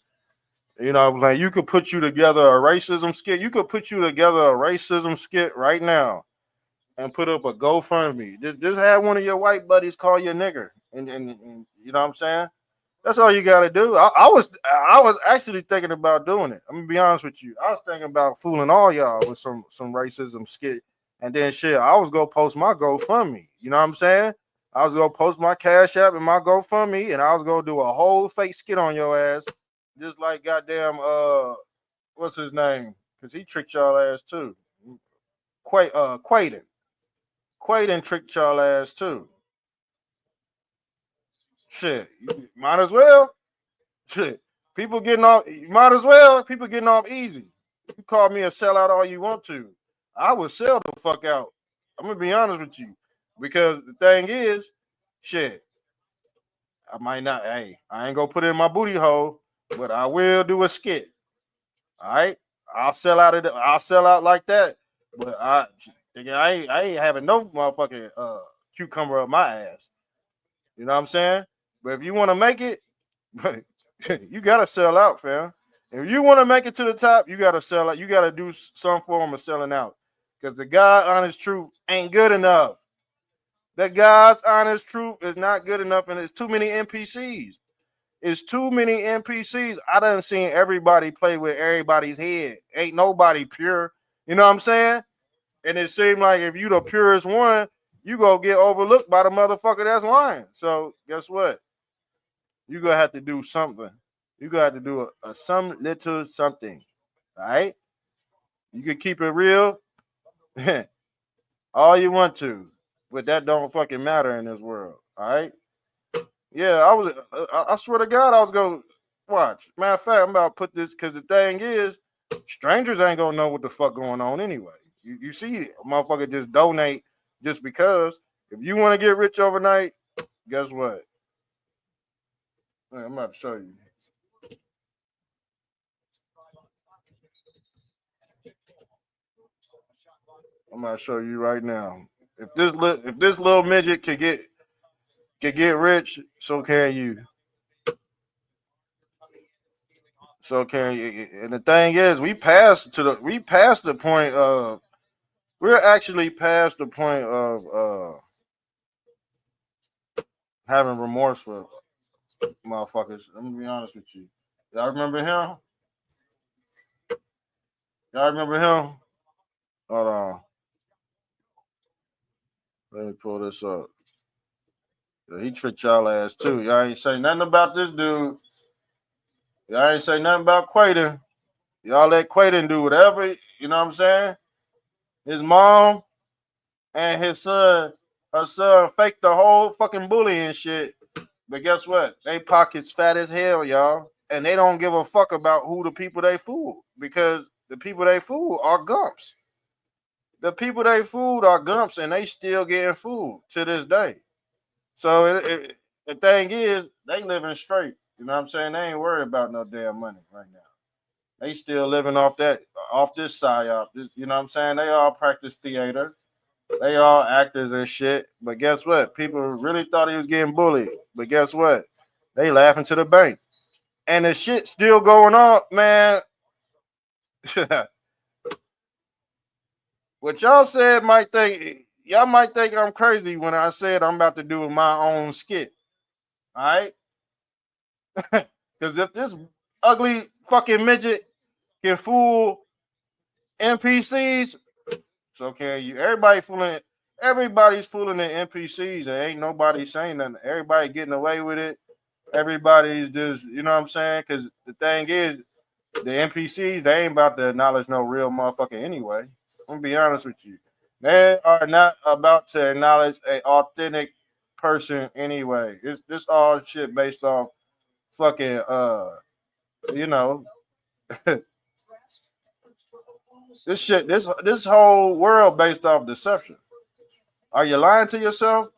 you know, like you could put you together a racism skit. You could put you together a racism skit right now and put up a GoFundMe. Just have one of your white buddies call you a nigger. And you know what I'm saying? That's all you gotta do. I was actually thinking about doing it. I'm gonna be honest with you. I was thinking about fooling all y'all with some racism skit, and then shit. I was gonna post my GoFundMe. You know what I'm saying? I was gonna post my Cash App and my GoFundMe, and I was gonna do a whole fake skit on your ass, just like goddamn what's his name? Because he tricked y'all ass too. Quaden tricked y'all ass too. Shit, you might as well. Shit, people getting off. You might as well. People getting off easy. You call me a sellout all you want to. I would sell the fuck out. I'm gonna be honest with you, because the thing is, shit. I might not. Hey, I ain't gonna put it in my booty hole, but I will do a skit. All right, I'll sell out. I'll sell out like that. But I ain't having no motherfucking cucumber up my ass. You know what I'm saying? But if you want to make it, you gotta sell out, fam. If you want to make it to the top, you gotta sell out. You gotta do some form of selling out, because the God honest truth ain't good enough. The God's honest truth is not good enough, and it's too many NPCs. It's too many NPCs. I done seen everybody play with everybody's head. Ain't nobody pure. You know what I'm saying? And it seemed like if you the purest one, you gonna get overlooked by the motherfucker that's lying. So guess what? You gonna have to do something. You gonna have to do a some little something. All right? You can keep it real all you want to, but that don't fucking matter in this world. All right? Yeah, I swear to God, I was gonna watch. Matter of fact, I'm about to put this, because the thing is, strangers ain't gonna know what the fuck going on anyway. You see, a motherfucker just donate just because. If you want to get rich overnight, guess what? I'm about to show you. I'm gonna show you right now. If this little midget could get rich, so can you. So can you. And the thing is, we're actually past the point of having remorse for motherfuckers. I'm gonna be honest with you. Y'all remember him? Y'all remember him? Hold on. Let me pull this up. He tricked y'all ass too. Y'all ain't say nothing about this dude. Y'all ain't say nothing about Quaden. Y'all let Quaden do whatever, you know what I'm saying? His mom and her son faked the whole fucking bullying shit. But guess what? They pockets fat as hell, y'all. And they don't give a fuck about who the people they fool, because the people they fool are gumps. the people they fooled are gumps, and they still getting fooled to this day. So the thing is, they living straight. You know what I'm saying? They ain't worried about no damn money right now. They still living off this psyop. You know what I'm saying? They all practice theater. They all actors and shit. But guess what? People really thought he was getting bullied. But guess what? They laughing to the bank. And the shit still going on, man. What y'all said y'all might think I'm crazy when I said I'm about to do my own skit. All right? Because if this ugly fucking midget can fool NPCs, it's okay. Everybody's fooling the NPCs, and ain't nobody saying nothing. Everybody getting away with it. Everybody's just, you know what I'm saying? Because the thing is, the NPCs, they ain't about to acknowledge no real motherfucker anyway. I'm gonna be honest with you. They are not about to acknowledge an authentic person anyway. It's this all shit based off fucking you know, this whole world based off deception. Are you lying to yourself?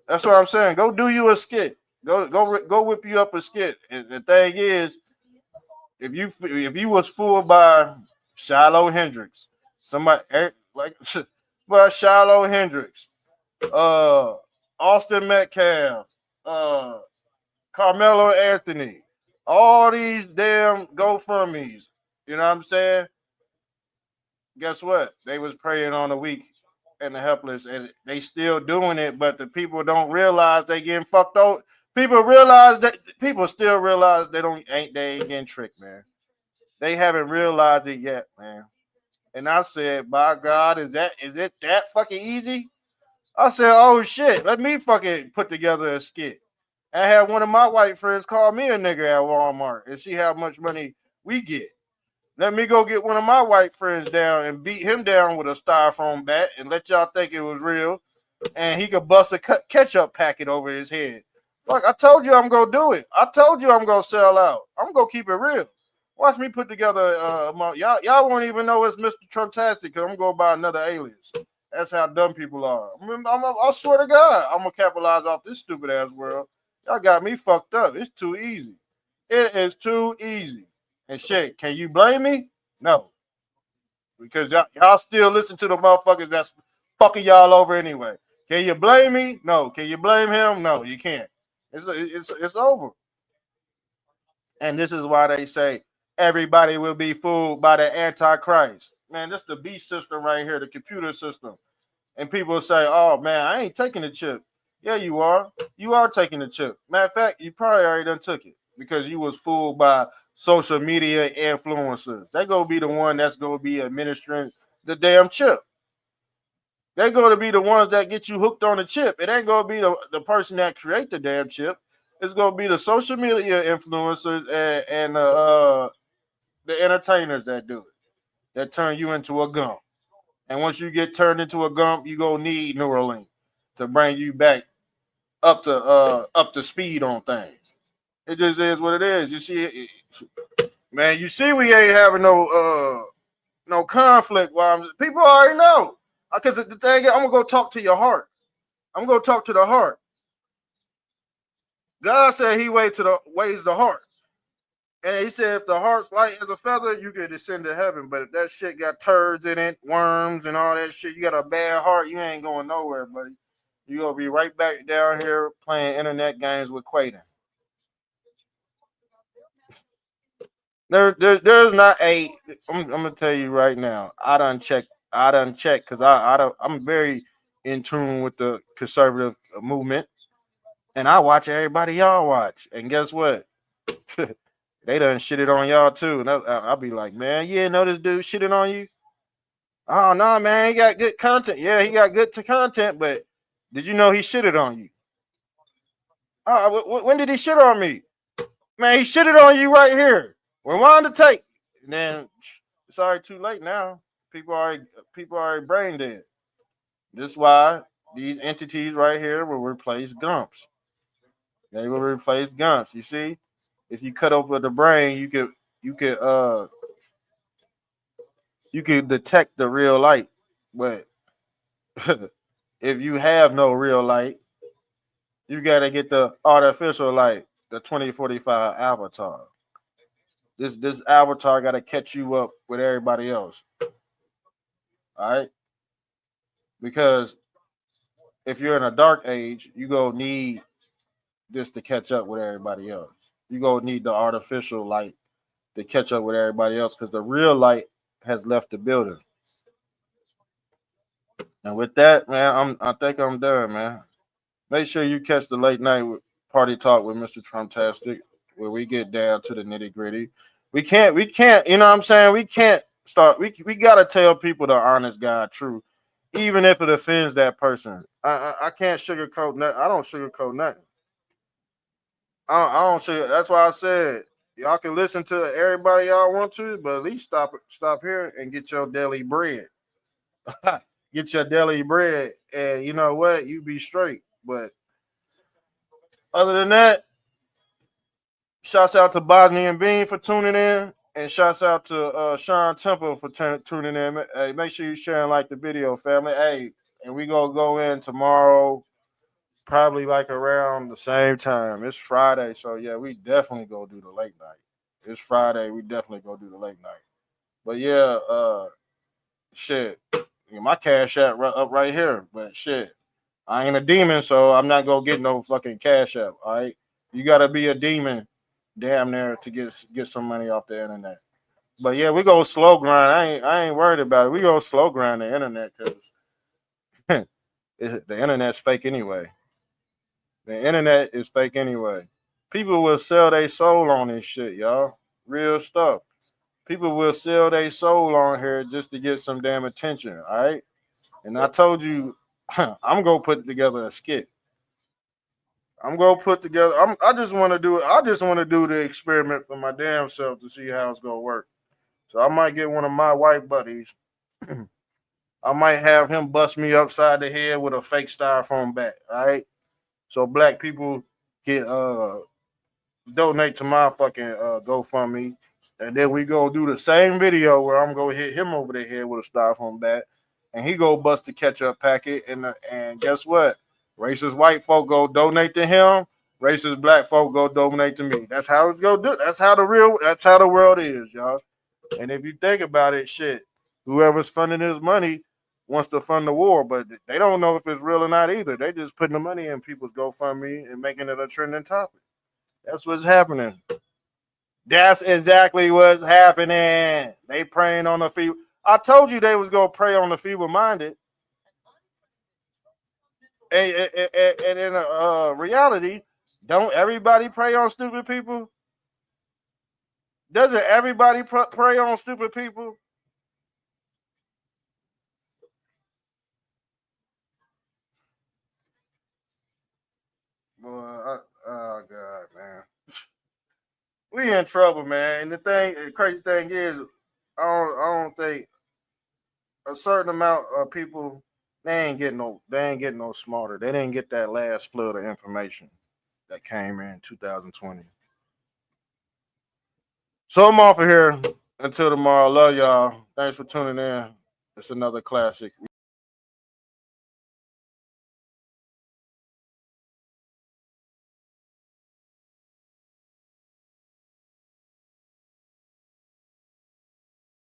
That's what I'm saying. Go do you a skit. Go whip you up a skit. And the thing is, if you was fooled by Shiloh Hendrix, somebody like well, Shiloh Hendrix, Austin Metcalf, Carmelo Anthony, all these damn GoFundMe's, you know what I'm saying? Guess what? They was preying on the weak and the helpless, and they still doing it, but the people don't realize they getting fucked over. People still realize they ain't getting tricked, man. They haven't realized it yet, man. And I said, by God, is it that fucking easy? I said, oh shit, let me fucking put together a skit. I had one of my white friends call me a nigger at Walmart and see how much money we get. Let me go get one of my white friends down and beat him down with a styrofoam bat and let y'all think it was real. And he could bust a ketchup packet over his head. Look, I told you I'm going to do it. I told you I'm going to sell out. I'm going to keep it real. Watch me put together, y'all won't even know it's Mr. Trumptastic because I'm going to buy another alias. That's how dumb people are. I swear to God, I'm going to capitalize off this stupid ass world. Y'all got me fucked up. It's too easy. It is too easy. And shit, can you blame me? No. Because y'all still listen to the motherfuckers that's fucking y'all over anyway. Can you blame me? No. Can you blame him? No, you can't. It's over. And this is why they say everybody will be fooled by the Antichrist. Man, this is the beast system right here, the computer system. And people say, oh, man, I ain't taking the chip. Yeah, you are. You are taking the chip. Matter of fact, you probably already done took it because you was fooled by social media influencers. They going to be the one that's going to be administering the damn chip. They're going to be the ones that get you hooked on the chip. It ain't going to be the person that create the damn chip. It's going to be the social media influencers and the entertainers that do it, that turn you into a gump. And once you get turned into a gump, you gonna need Neuralink to bring you back up to speed on things. It just is what it is. You see, man. You see, we ain't having no conflict. People already know. Because the thing is, I'm gonna go talk to your heart. I'm gonna talk to the heart. God said He weighs the heart. And He said, if the heart's light as a feather, you can descend to heaven. But if that shit got turds in it, worms and all that shit, you got a bad heart, you ain't going nowhere, buddy. You gonna be right back down here playing internet games with Quaden. There's not a. I'm gonna tell you right now. I done checked because I'm very in tune with the conservative movement, and I watch everybody y'all watch. And guess what? They done shitted on y'all too. And I'll be like, man, you didn't know this dude shitted on you? Oh, no, man, he got good content. Yeah, he got good content, but did you know he shitted on you? When did he shit on me? Man, he shitted on you right here. Rewind the tape. And then it's already too late now. People are brain dead. This is why these entities right here will replace gumps. They will replace gumps. You see? If you cut open the brain, you could detect the real light. But if you have no real light, you got to get the artificial light, the 2045 avatar. This avatar got to catch you up with everybody else. All right? Because if you're in a dark age, you go need this to catch up with everybody else. You go need the artificial light to catch up with everybody else because the real light has left the building. And with that, man, I think I'm done, man. Make sure you catch the late night party talk with Mr. Trumptastic, where we get down to the nitty gritty. We can't, you know what I'm saying? We can't start. We gotta tell people the honest God truth, even if it offends that person. I can't sugarcoat nothing. I don't sugarcoat nothing. I don't sugar. That's why I said y'all can listen to everybody y'all want to, but at least stop here and get your daily bread. Get your daily bread, and you know what? You be straight. But other than that, shouts out to Bosnia and Bean for tuning in, and shouts out to Sean Temple for tuning in. Hey, make sure you share and like the video, family. Hey, and we gonna go in tomorrow, probably like around the same time. It's Friday, so yeah, we definitely go do the late night. It's Friday, we definitely go do the late night. But yeah, shit, my cash app up right here. But shit, I ain't a demon, so I'm not gonna get no fucking cash app. All right, you gotta be a demon, damn near, to get some money off the internet. But yeah, we go slow grind. I ain't worried about it. We go slow grind the internet because the internet's fake anyway. The internet is fake anyway. People will sell their soul on this shit, y'all. Real stuff. People will sell their soul on here just to get some damn attention, all right? And I told you, I'm gonna put together a skit. I'm gonna put together. I just want to do it. I just want to do the experiment for my damn self to see how it's gonna work. So I might get one of my white buddies. I might have him bust me upside the head with a fake styrofoam bat. All right. So black people can donate to my fucking GoFundMe, and then we go do the same video where I'm gonna hit him over the head with a styrofoam bat, and he go bust the ketchup packet, and guess what? Racist white folk go donate to him. Racist black folk go donate to me. That's how it's gonna do. That's how the world is, y'all. And if you think about it, shit, whoever's funding this money wants to fund the war, but they don't know if it's real or not either. They just putting the money in people's GoFundMe and making it a trending topic. That's what's happening. That's exactly what's happening. They preying on the feeble. I told you they was gonna prey on the feeble-minded. And in reality, don't everybody prey on stupid people? Doesn't everybody prey on stupid people? Boy, oh God, man. We in trouble, man. And the crazy thing is, I don't think a certain amount of people they ain't getting no smarter. They didn't get that last flood of information that came in 2020. So I'm off of here until tomorrow. Love y'all. Thanks for tuning in. It's another classic.